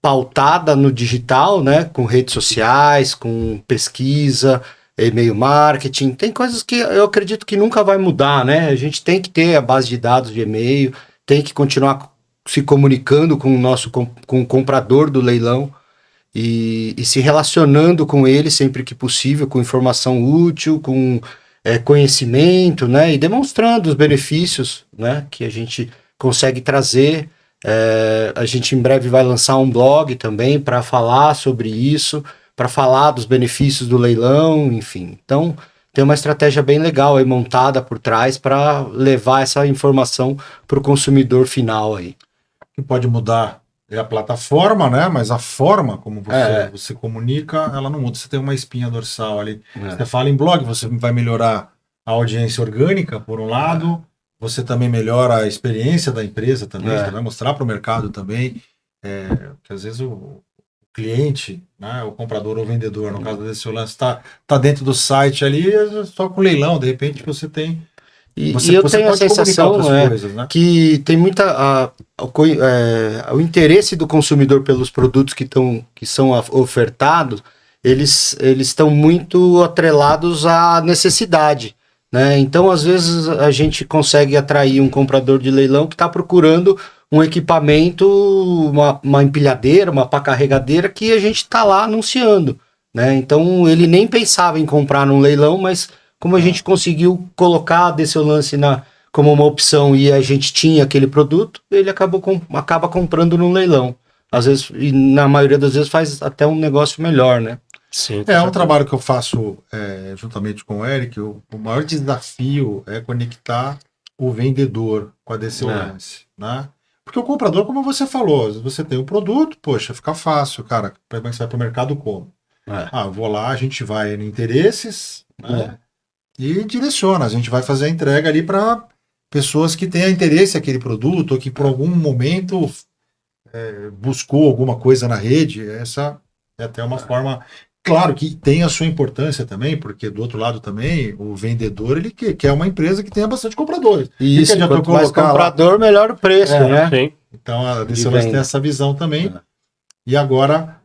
pautada no digital, né? Com redes sociais, com pesquisa, e-mail marketing. Tem coisas que eu acredito que nunca vai mudar, né? A gente tem que ter a base de dados de e-mail, tem que continuar se comunicando com o comprador do leilão e se relacionando com ele sempre que possível, com informação útil, com conhecimento, né? E demonstrando os benefícios, né? Que a gente consegue trazer. A gente em breve vai lançar um blog também para falar sobre isso, para falar dos benefícios do leilão, enfim. Então, tem uma estratégia bem legal aí montada por trás para levar essa informação para o consumidor final aí. O que pode mudar é a plataforma, né? Mas a forma como você comunica, ela não muda. Você tem uma espinha dorsal ali. Você fala em blog, você vai melhorar a audiência orgânica, por um lado. Você também melhora a experiência da empresa também. Você vai mostrar para o mercado também. Que às vezes o cliente, né, o comprador ou o vendedor, no caso desse lance, está dentro do site ali, só com leilão, de repente você tem... E eu tenho a sensação coisas, né? que tem muita... o interesse do consumidor pelos produtos que são ofertados, eles estão muito atrelados à necessidade, né? Então, às vezes, a gente consegue atrair um comprador de leilão que está procurando um equipamento, uma empilhadeira, uma pá carregadeira que a gente está lá anunciando, né? Então, ele nem pensava em comprar num leilão, mas como a gente conseguiu colocar a DC Lance como uma opção e a gente tinha aquele produto, ele acaba comprando num leilão. Às vezes, e na maioria das vezes, faz até um negócio melhor, né? Sim, um trabalho que eu faço juntamente com o Eric. O maior desafio é conectar o vendedor com a DC Lance, né? Porque o comprador, como você falou, você tem um produto, poxa, fica fácil, cara. Você vai para o mercado como? Eu vou lá, a gente vai em interesses, né? E direciona. A gente vai fazer a entrega ali para pessoas que tenham interesse naquele produto ou que por algum momento buscou alguma coisa na rede. Essa é até uma forma... Claro que tem a sua importância também, porque do outro lado também, o vendedor, ele quer uma empresa que tenha bastante compradores. Isso, quanto mais comprador, melhor o preço, né? Sim. Então a DC Lance tem essa visão também. E agora,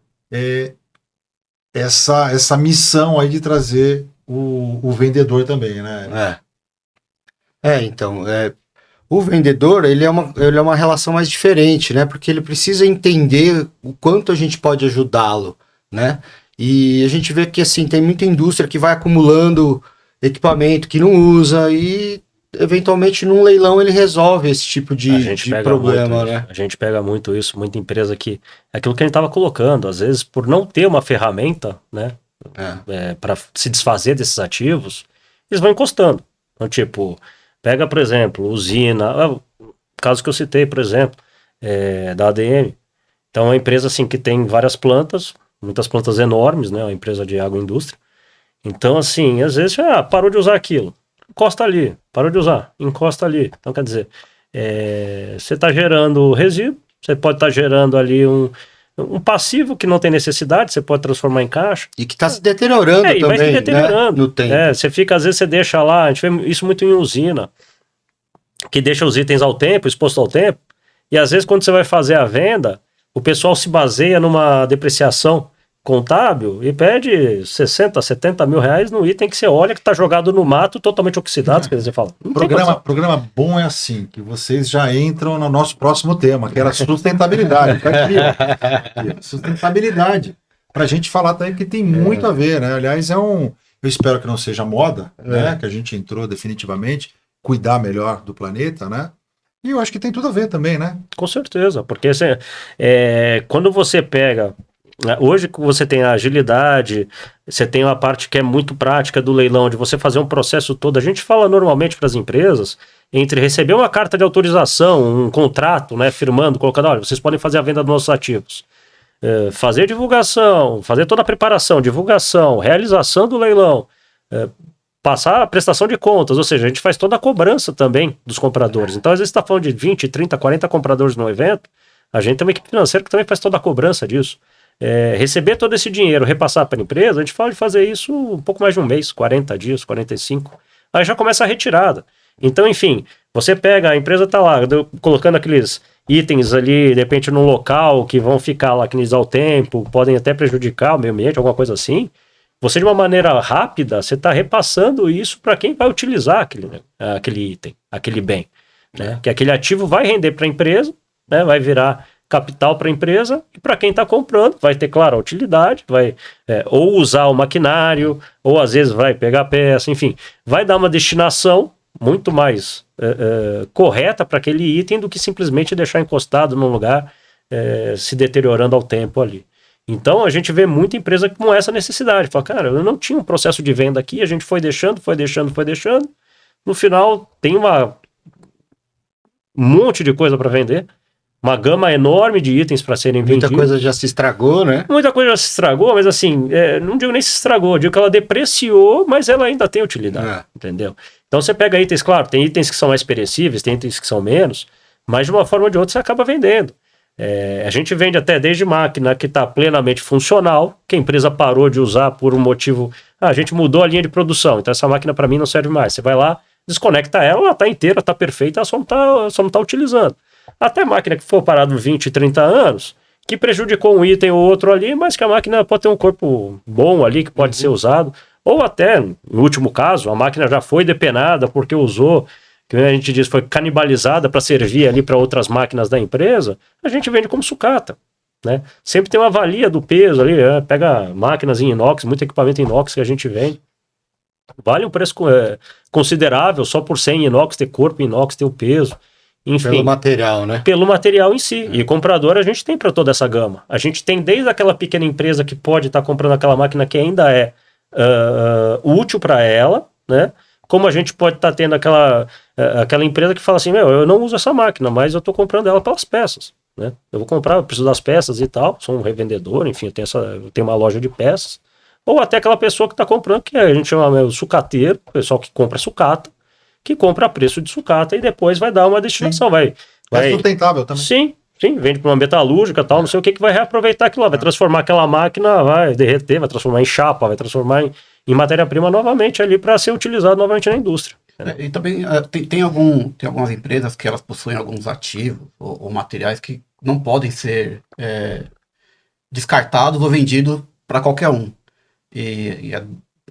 essa missão aí de trazer o vendedor também, né? Então, o vendedor, ele é uma relação mais diferente, né? Porque ele precisa entender o quanto a gente pode ajudá-lo, né? E a gente vê que, assim, tem muita indústria que vai acumulando equipamento que não usa e, eventualmente, num leilão ele resolve esse tipo de problema, né? A gente pega muito isso, muita empresa que... Aquilo que a gente estava colocando, às vezes, por não ter uma ferramenta, né? Para se desfazer desses ativos, eles vão encostando. Então, tipo, pega, por exemplo, usina... O caso que eu citei, por exemplo, da ADM. Então, é uma empresa, assim, que tem várias plantas... Muitas plantas enormes, né? Uma empresa de agroindústria. Então, assim, às vezes, parou de usar aquilo. Encosta ali. Parou de usar. Encosta ali. Então, quer dizer, você está gerando resíduo, você pode estar gerando ali um passivo que não tem necessidade, você pode transformar em caixa. E que está se deteriorando também, vai se deteriorando, né? No tempo. Você fica, às vezes, você deixa lá, a gente vê isso muito em usina, que deixa os itens ao tempo, exposto ao tempo, E às vezes quando você vai fazer a venda, o pessoal se baseia numa depreciação contábil e pede 60, 70 mil reais no item que você olha que está jogado no mato, totalmente oxidado, quer dizer, fala, não tem condição. Programa bom é assim, que vocês já entram no nosso próximo tema, que era sustentabilidade. Tá aqui, ó. Sustentabilidade. Para a gente falar também que tem muito a ver, né? Aliás, eu espero que não seja moda, né? Que a gente entrou definitivamente, cuidar melhor do planeta, né? E eu acho que tem tudo a ver também, né? Com certeza, porque quando você pega... Hoje que você tem a agilidade, você tem uma parte que é muito prática do leilão, de você fazer um processo todo. A gente fala normalmente para as empresas, entre receber uma carta de autorização, um contrato, né, firmando, colocando, olha, vocês podem fazer a venda dos nossos ativos. Fazer divulgação, fazer toda a preparação, divulgação, realização do leilão, passar a prestação de contas, ou seja, a gente faz toda a cobrança também dos compradores. Então, às vezes você está falando de 20, 30, 40 compradores no evento, a gente tem uma equipe financeira que também faz toda a cobrança disso. Receber todo esse dinheiro, repassar para a empresa, a gente fala de fazer isso um pouco mais de um mês, 40 dias, 45. Aí já começa a retirada. Então, enfim, você pega, a empresa está lá, colocando aqueles itens ali, de repente, num local que vão ficar lá, que lhes dá o tempo, podem até prejudicar o meio ambiente, alguma coisa assim. Você, de uma maneira rápida, você está repassando isso para quem vai utilizar aquele item, aquele bem. Né? Que aquele ativo vai render para a empresa, né? Vai virar capital para a empresa, e para quem está comprando vai ter, claro, a utilidade, vai ou usar o maquinário, ou às vezes vai pegar peça, enfim, vai dar uma destinação muito mais correta para aquele item do que simplesmente deixar encostado num lugar se deteriorando ao tempo ali. Então a gente vê muita empresa com essa necessidade, fala, cara, eu não tinha um processo de venda aqui, a gente foi deixando, no final tem um monte de coisa para vender, uma gama enorme de itens para serem vendidos. Muita coisa já se estragou, né? Muita coisa já se estragou, mas assim, não digo nem se estragou, digo que ela depreciou, mas ela ainda tem utilidade, entendeu? Então você pega itens, claro, tem itens que são mais perecíveis, tem itens que são menos, mas de uma forma ou de outra você acaba vendendo. A gente vende até desde máquina que está plenamente funcional, que a empresa parou de usar por um motivo, a gente mudou a linha de produção, então essa máquina para mim não serve mais. Você vai lá, desconecta ela está inteira, está perfeita, ela só não está utilizando. Até máquina que for parado 20, 30 anos, que prejudicou um item ou outro ali, mas que a máquina pode ter um corpo bom ali, que pode ser usado. Ou até, no último caso, a máquina já foi depenada porque usou, que a gente diz, foi canibalizada para servir ali para outras máquinas da empresa, a gente vende como sucata. Né? Sempre tem uma valia do peso ali, pega máquinas em inox, muito equipamento em inox que a gente vende. Vale um preço considerável só por ser em inox, ter corpo em inox, ter o peso. Enfim, pelo material, né? Pelo material em si. E comprador a gente tem para toda essa gama. A gente tem desde aquela pequena empresa que pode estar comprando aquela máquina que ainda é útil para ela, né? Como a gente pode estar tendo aquela empresa que fala assim, eu não uso essa máquina, mas eu estou comprando ela pelas peças. Né? Eu vou comprar, eu preciso das peças e tal, sou um revendedor, enfim, eu tenho uma loja de peças. Ou até aquela pessoa que está comprando, que a gente chama o sucateiro, o pessoal que compra sucata, que compra a preço de sucata e depois vai dar uma destinação. Vai sustentável também. Sim, vende para uma metalúrgica tal, não sei o que vai reaproveitar aquilo lá, vai transformar aquela máquina, vai derreter, vai transformar em chapa, vai transformar em matéria-prima novamente ali para ser utilizado novamente na indústria. E também tem algumas empresas que elas possuem alguns ativos ou materiais que não podem ser descartados ou vendidos para qualquer um. E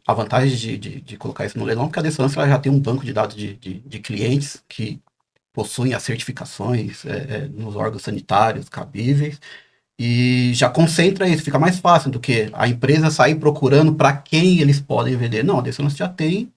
a vantagem de colocar isso no leilão é que a Dessolance já tem um banco de dados de clientes que possuem as certificações nos órgãos sanitários cabíveis e já concentra isso, fica mais fácil do que a empresa sair procurando para quem eles podem vender. Não, a Dessolance já tem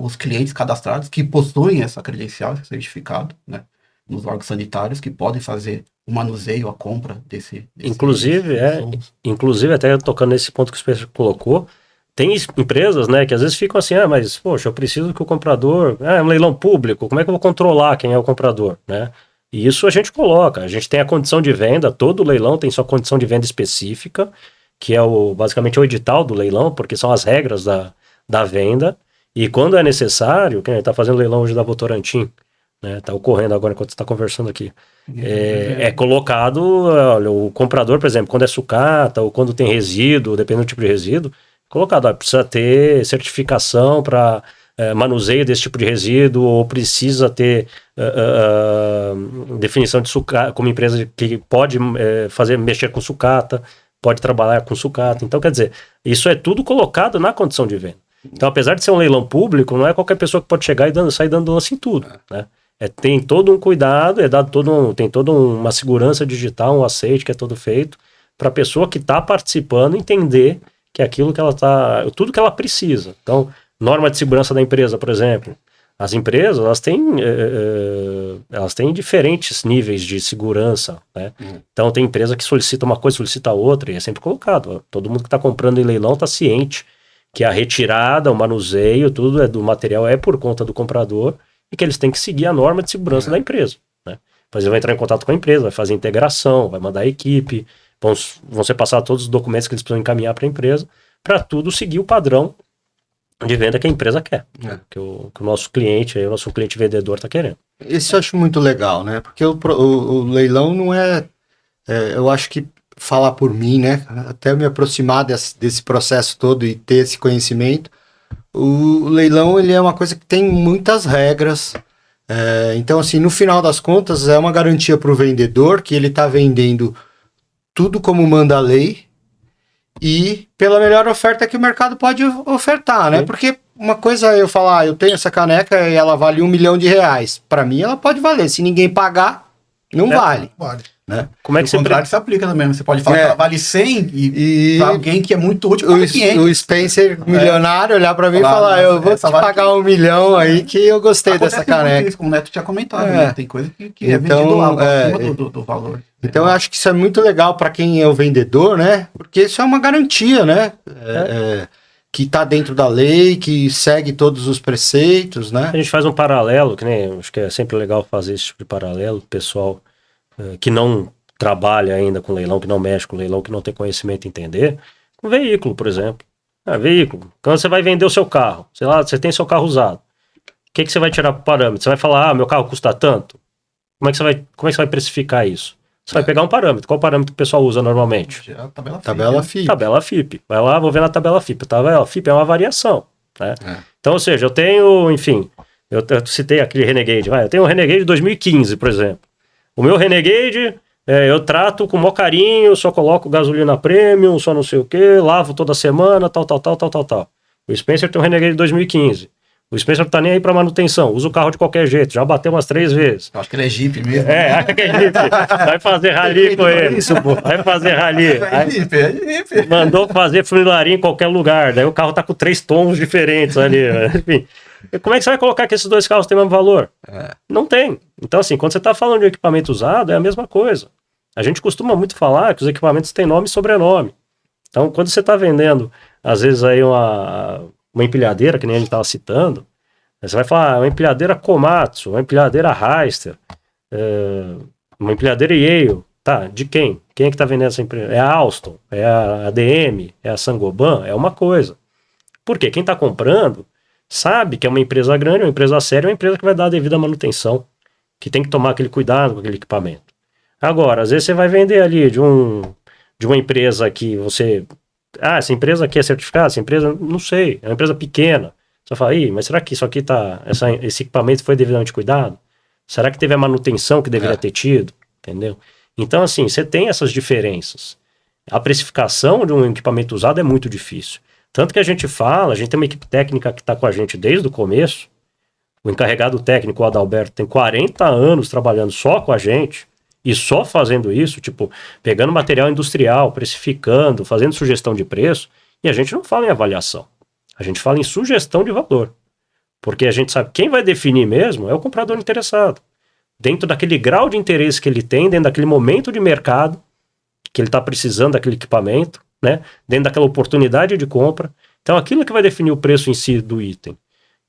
os clientes cadastrados que possuem essa credencial, esse certificado, né, nos órgãos sanitários que podem fazer o manuseio, a compra desse inclusive até tocando nesse ponto que o Spencer colocou, tem empresas, né, que às vezes ficam assim, mas, poxa, eu preciso que o comprador... é um leilão público, como é que eu vou controlar quem é o comprador, né? E isso a gente coloca, a gente tem a condição de venda, todo leilão tem sua condição de venda específica, que é basicamente o edital do leilão, porque são as regras da venda, e quando é necessário, quem está fazendo leilão hoje da Votorantim, né, está ocorrendo agora enquanto você está conversando aqui, é colocado, olha, o comprador, por exemplo, quando é sucata, ou quando tem resíduo, dependendo do tipo de resíduo, colocado, precisa ter certificação para manuseio desse tipo de resíduo, ou precisa ter definição de sucata, como empresa que pode mexer com sucata, pode trabalhar com sucata. Então, quer dizer, isso é tudo colocado na condição de venda. Então, apesar de ser um leilão público, não é qualquer pessoa que pode chegar e sair dando lance em tudo, né? Tem todo um cuidado, tem toda uma segurança digital, um aceite que é todo feito para a pessoa que está participando entender que aquilo que ela tudo que ela precisa. Então, norma de segurança da empresa, por exemplo. As empresas, elas têm diferentes níveis de segurança, né? Então, tem empresa que solicita uma coisa, solicita outra, e é sempre colocado. Todo mundo que está comprando em leilão está ciente que a retirada, o manuseio, tudo do material é por conta do comprador e que eles têm que seguir a norma de segurança da empresa, né? Depois ele vai entrar em contato com a empresa, vai fazer integração, vai mandar a equipe, vão ser passados todos os documentos que eles precisam encaminhar para a empresa, para tudo seguir o padrão de venda que a empresa quer, que o nosso cliente, o nosso cliente vendedor está querendo. Isso eu acho muito legal, né? Porque o leilão não eu acho que, falar por mim, né? Até me aproximar desse processo todo e ter esse conhecimento, o leilão ele é uma coisa que tem muitas regras. Então, assim, no final das contas, é uma garantia para o vendedor que ele está vendendo tudo como manda a lei e pela melhor oferta que o mercado pode ofertar, né? Porque uma coisa é eu falar, eu tenho essa caneca e ela vale R$1 milhão. Para mim, ela pode valer. Se ninguém pagar, não vale. Vale. Né? Como é que o contrário se aplica também. Você pode falar que ela vale 100 e para alguém que é muito útil paga 500. O Spencer milionário olhar para mim e falar, eu vou te pagar R$1 milhão aí que eu gostei dessa caneca. Isso, como o Neto tinha comentado, né? Tem coisa que é vendido lá, acima do valor. Então eu acho que isso é muito legal para quem é o vendedor, né? Porque isso é uma garantia, né? Que está dentro da lei, que segue todos os preceitos, né? A gente faz um paralelo, que nem acho que é sempre legal fazer esse tipo de paralelo, pessoal que não trabalha ainda com leilão, que não mexe com leilão, que não tem conhecimento entender, com veículo, por exemplo. Veículo. Quando você vai vender o seu carro, sei lá, você tem seu carro usado, o que você vai tirar para o parâmetro? Você vai falar, meu carro custa tanto? Como é que você vai precificar isso? Você vai pegar um parâmetro. Qual parâmetro que o pessoal usa normalmente? Tabela FIP. Tabela FIP. Vai lá, vou ver na tabela FIP. Tabela FIP é uma variação, né? Então, ou seja, eu tenho, enfim, eu citei aquele Renegade. Eu tenho um Renegade de 2015, por exemplo. O meu Renegade, eu trato com o maior carinho, só coloco gasolina premium, só não sei o que, lavo toda semana, tal. O Spencer tem um Renegade de 2015. O Spencer não tá nem aí pra manutenção, usa o carro de qualquer jeito, já bateu umas 3 vezes. Acho que ele é Jeep mesmo. Acho que é Jeep. Vai fazer rally com ele. Vai fazer rally. É Jeep. Mandou fazer funilaria em qualquer lugar, daí o carro tá com 3 tons diferentes ali. Enfim. Como é que você vai colocar que esses 2 carros têm o mesmo valor? Não tem. Então, assim, quando você está falando de equipamento usado, é a mesma coisa. A gente costuma muito falar que os equipamentos têm nome e sobrenome. Então, quando você está vendendo, às vezes, aí uma empilhadeira, que nem a gente estava citando, você vai falar uma empilhadeira Komatsu, uma empilhadeira Hyster, uma empilhadeira Yale. Tá, de quem? Quem é que está vendendo essa empresa? É a Alstom? É a ADM? É a Saint-Gobain? É uma coisa. Por quê? Quem está comprando sabe que é uma empresa grande, uma empresa séria, uma empresa que vai dar a devida manutenção, que tem que tomar aquele cuidado com aquele equipamento. Agora, às vezes você vai vender ali de uma empresa que você... essa empresa aqui é certificada, essa empresa, não sei, é uma empresa pequena. Você vai falar, mas será que isso aqui esse equipamento foi devidamente cuidado? Será que teve a manutenção que deveria ter tido? Entendeu? Então, assim, você tem essas diferenças. A precificação de um equipamento usado é muito difícil. Tanto que a gente tem uma equipe técnica que está com a gente desde o começo. O encarregado técnico, o Adalberto, tem 40 anos trabalhando só com a gente e só fazendo isso, tipo, pegando material industrial, precificando, fazendo sugestão de preço, e a gente não fala em avaliação. A gente fala em sugestão de valor. Porque a gente sabe quem vai definir mesmo é o comprador interessado. Dentro daquele grau de interesse que ele tem, dentro daquele momento de mercado que ele está precisando daquele equipamento, né? Dentro daquela oportunidade de compra. Então, aquilo que vai definir o preço em si do item.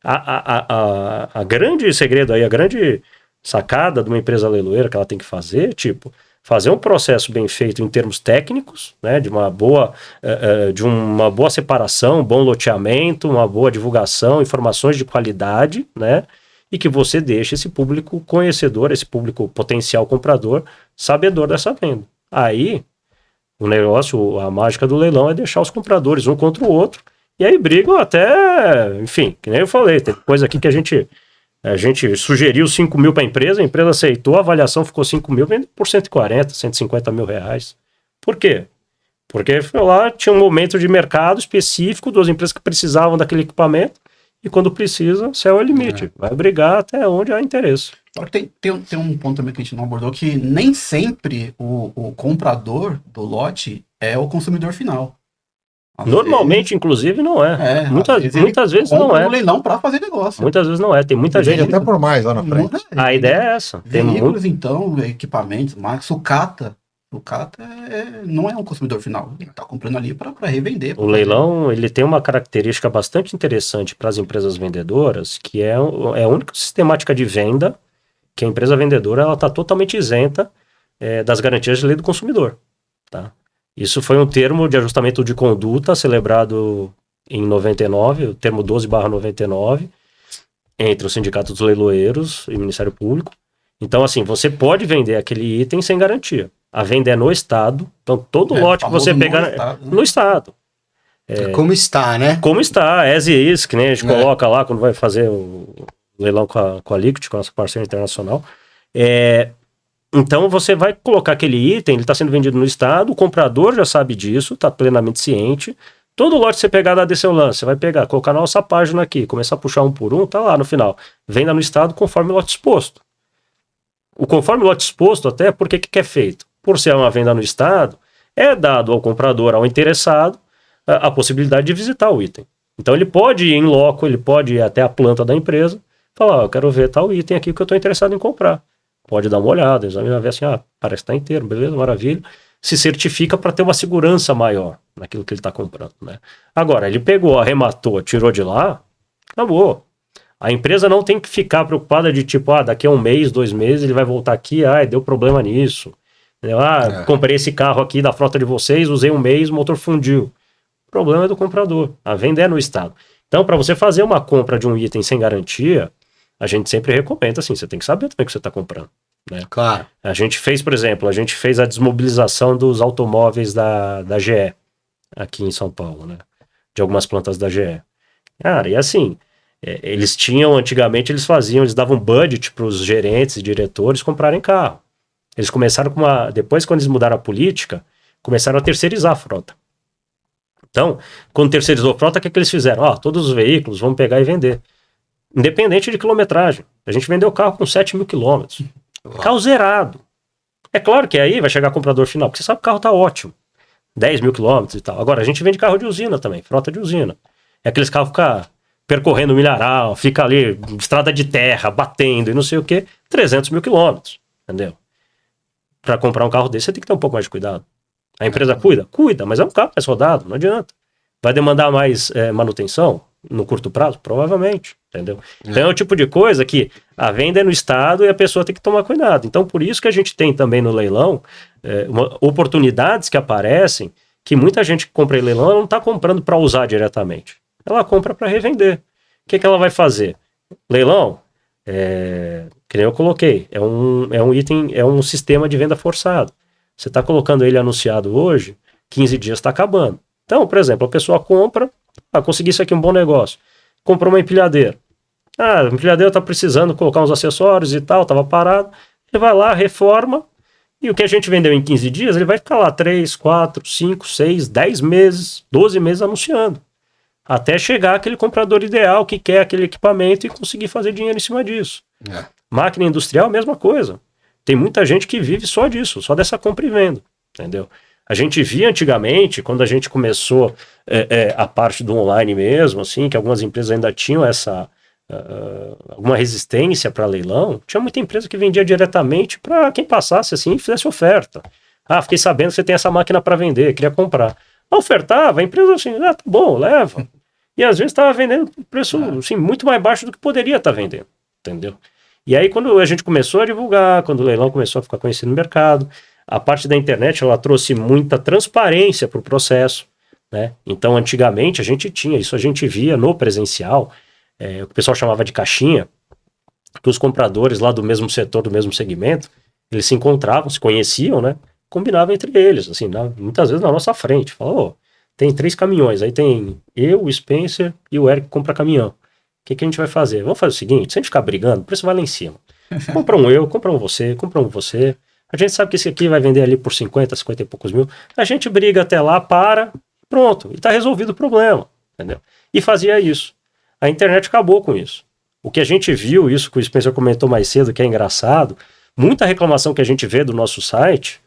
A grande segredo aí, a grande sacada de uma empresa leiloeira que ela tem que fazer, tipo, fazer um processo bem feito em termos técnicos, né? De uma boa separação, um bom loteamento, uma boa divulgação, informações de qualidade, né? E que você deixe esse público conhecedor, esse público potencial comprador, sabedor dessa venda. Aí, o negócio, a mágica do leilão é deixar os compradores um contra o outro E aí brigam até, enfim, que nem eu falei, tem coisa aqui que a gente sugeriu 5 mil para a empresa aceitou, a avaliação ficou 5 mil, vende por 140, 150 mil reais. Por quê? Porque foi lá, tinha um momento de mercado específico, duas empresas que precisavam daquele equipamento, e quando precisa, céu é o limite. Vai brigar até onde há interesse. Tem um ponto também que a gente não abordou, que nem sempre o comprador do lote é o consumidor final. Normalmente, inclusive, não é. Muitas vezes não é. Um leilão para fazer negócio. Muitas vezes não é. Tem muita gente. Até por mais lá na frente. A ideia é essa. Veículos, então, equipamentos, marcas, sucata. Sucata não é um consumidor final. Ele está comprando ali para revender. O leilão ele tem uma característica bastante interessante para as empresas vendedoras, que é a única sistemática de venda que a empresa vendedora está totalmente isenta das garantias de lei do consumidor. Tá? Isso foi um termo de ajustamento de conduta celebrado em 99, o termo 12/99, entre o Sindicato dos Leiloeiros e o Ministério Público. Então, assim, você pode vender aquele item sem garantia. A venda é no Estado, então todo lote que você pegar no Estado. Como está, né? Como está, as is, que nem a gente coloca lá quando vai fazer o leilão com a Liquid, com a nossa parceira internacional. Então você vai colocar aquele item, ele está sendo vendido no Estado, o comprador já sabe disso, está plenamente ciente. Todo lote que você pegar da Deseolance, você vai pegar, colocar na nossa página aqui, começar a puxar um por um, tá lá no final. Venda no Estado conforme o lote exposto. O conforme o lote exposto, até porque que é feito? Por ser uma venda no Estado, é dado ao comprador, ao interessado, a possibilidade de visitar o item. Então ele pode ir em loco, ele pode ir até a planta da empresa, falar, eu quero ver tal item aqui que eu estou interessado em comprar. Pode dar uma olhada, examinar, ver assim, parece que está inteiro, beleza, maravilha. Se certifica para ter uma segurança maior naquilo que ele está comprando, né? Agora, ele pegou, arrematou, tirou de lá, acabou. A empresa não tem que ficar preocupada de tipo, daqui a 1 mês, 2 meses, ele vai voltar aqui, deu problema nisso. Comprei esse carro aqui da frota de vocês, usei 1 mês, o motor fundiu. O problema é do comprador, a venda é no Estado. Então, para você fazer uma compra de um item sem garantia, a gente sempre recomenda, assim, você tem que saber também o que você está comprando. Né? Claro. A gente fez, por exemplo, a desmobilização dos automóveis da GE, aqui em São Paulo, né? De algumas plantas da GE. Cara, e assim, eles tinham, antigamente eles davam budget para os gerentes e diretores comprarem carro. Eles começaram depois quando eles mudaram a política, começaram a terceirizar a frota. Então, quando terceirizou a frota, o que eles fizeram? Todos os veículos vão pegar e vender. Independente de quilometragem. A gente vendeu o carro com 7 mil quilômetros. Carro zerado. É claro que aí vai chegar comprador final, porque você sabe que o carro tá ótimo. 10 mil quilômetros e tal. Agora, a gente vende carro de usina também, frota de usina. É aqueles carros que ficam percorrendo milharal, fica ali, estrada de terra, batendo e não sei o que, 300 mil quilômetros. Entendeu? Para comprar um carro desse, você tem que ter um pouco mais de cuidado. A empresa cuida, mas é um carro mais rodado, não adianta. Vai demandar mais manutenção no curto prazo? Provavelmente, entendeu? Então é o tipo de coisa que a venda é no Estado e a pessoa tem que tomar cuidado. Então por isso que a gente tem também no leilão oportunidades que aparecem que muita gente que compra em leilão ela não está comprando para usar diretamente. Ela compra para revender. O que ela vai fazer? Leilão, que nem eu coloquei, é um item, é um sistema de venda forçado. Você está colocando ele anunciado hoje, 15 dias está acabando. Então, por exemplo, a pessoa compra, consegui isso aqui um bom negócio. Comprou uma empilhadeira. A empilhadeira está precisando colocar uns acessórios e tal, estava parado. Ele vai lá, reforma, e o que a gente vendeu em 15 dias, ele vai ficar lá 3, 4, 5, 6, 10 meses, 12 meses anunciando. Até chegar aquele comprador ideal que quer aquele equipamento e conseguir fazer dinheiro em cima disso. Máquina industrial, mesma coisa. Tem muita gente que vive só disso, só dessa compra e venda, entendeu? A gente via antigamente, quando a gente começou a parte do online mesmo, assim, que algumas empresas ainda tinham alguma resistência para leilão, tinha muita empresa que vendia diretamente para quem passasse assim e fizesse oferta. Fiquei sabendo que você tem essa máquina para vender, queria comprar. Ofertava, a empresa assim, tá bom, leva. E às vezes estava vendendo por preço assim, muito mais baixo do que poderia estar vendendo, entendeu? E aí quando a gente começou a divulgar, quando o leilão começou a ficar conhecido no mercado, a parte da internet ela trouxe muita transparência para o processo, né? Então antigamente a gente tinha, isso a gente via no presencial, o que o pessoal chamava de caixinha, que os compradores lá do mesmo setor, do mesmo segmento, eles se encontravam, se conheciam, né? Combinavam entre eles, assim, muitas vezes na nossa frente, falavam, tem 3 caminhões, aí tem eu, o Spencer e o Eric que compra caminhão. O que a gente vai fazer? Vamos fazer o seguinte, se a gente ficar brigando, o preço vai lá em cima. Compra um eu, compra um você, compra um você. A gente sabe que esse aqui vai vender ali por 50 e poucos mil. A gente briga até lá, pronto, e tá resolvido o problema, entendeu? E fazia isso. A internet acabou com isso. O que a gente viu, isso que o Spencer comentou mais cedo, que é engraçado, muita reclamação que a gente vê do nosso site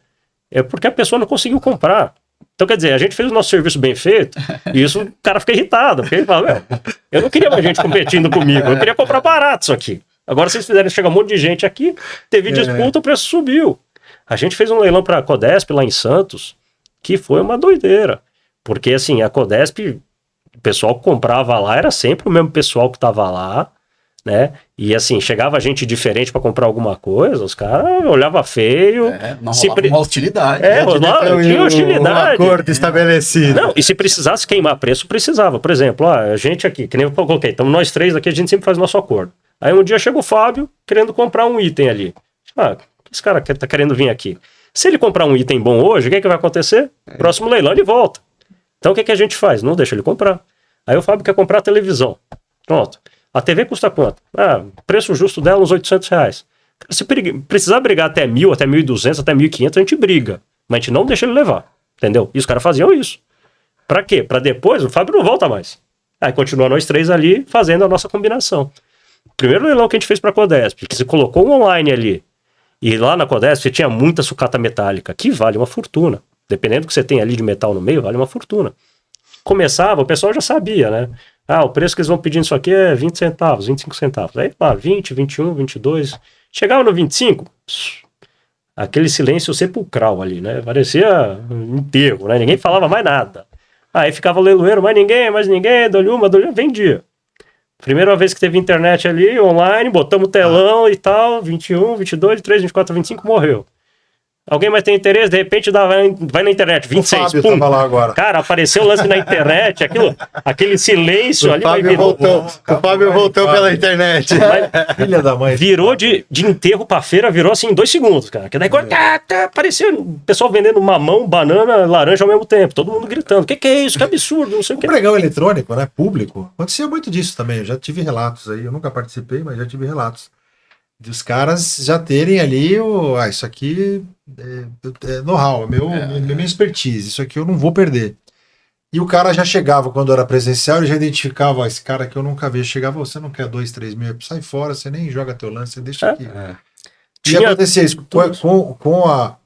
é porque a pessoa não conseguiu comprar. Então, quer dizer, a gente fez o nosso serviço bem feito e isso o cara fica irritado, porque ele fala, eu não queria mais gente competindo comigo, eu queria comprar barato isso aqui. Agora vocês fizeram chegar um monte de gente aqui, teve disputa, o preço subiu. A gente fez um leilão para a Codesp lá em Santos, que foi uma doideira. Porque, assim, a Codesp, o pessoal que comprava lá era sempre o mesmo pessoal que estava lá, né? E, assim, chegava gente diferente para comprar alguma coisa, os caras olhavam feio. Não rolava uma hostilidade. Tinha hostilidade. Um acordo estabelecido. Não, e se precisasse queimar preço, precisava. Por exemplo, a gente aqui, que nem eu coloquei, estamos nós 3 aqui, a gente sempre faz nosso acordo. Aí um dia chega o Fábio querendo comprar um item ali. Esse cara tá querendo vir aqui. Se ele comprar um item bom hoje, o que vai acontecer? Próximo leilão ele volta. Então o que a gente faz? Não deixa ele comprar. Aí o Fábio quer comprar a televisão. Pronto. A TV custa quanto? Preço justo dela uns R$800. Se precisar brigar até 1.000, até 1.200, até 1.500, a gente briga. Mas a gente não deixa ele levar. Entendeu? E os caras faziam isso. Pra quê? Pra depois o Fábio não volta mais. Aí continua nós 3 ali fazendo a nossa combinação. O primeiro leilão que a gente fez pra Codesp, que você colocou um online ali, e lá na Codesp você tinha muita sucata metálica, que vale uma fortuna. Dependendo do que você tem ali de metal no meio, vale uma fortuna. Começava, o pessoal já sabia, né? O preço que eles vão pedindo isso aqui é 20 centavos, 25 centavos. Aí, 20, 21, 22. Chegava no 25, aquele silêncio sepulcral ali, né? Parecia um enterro, né? Ninguém falava mais nada. Aí ficava o leiloeiro, mais ninguém, dou-lhe uma, vendia. Primeira vez que teve internet ali, online, botamos o telão e tal, 21, 22, 23, 24, 25, morreu. Alguém mais tem interesse? De repente vai na internet, 26, o Fábio pum. tava lá agora. Cara, apareceu o lance na internet, aquele silêncio ali. O Fábio voltou pela internet. Filha da mãe. Virou de enterro pra feira, virou assim em 2 segundos, cara. Que daí apareceu o pessoal vendendo mamão, banana, laranja ao mesmo tempo. Todo mundo gritando, que é isso? Que absurdo, não sei o que. O pregão eletrônico, né, público, acontecia muito disso também. Eu já tive relatos aí, eu nunca participei, mas já tive relatos. Dos caras já terem ali isso aqui é know-how, minha expertise, isso aqui eu não vou perder. E o cara já chegava, quando era presencial, ele já identificava, esse cara que eu nunca vi, chegava, você não quer 2, 3 mil, sai fora, você nem joga teu lance, você deixa aqui. E acontecia isso com a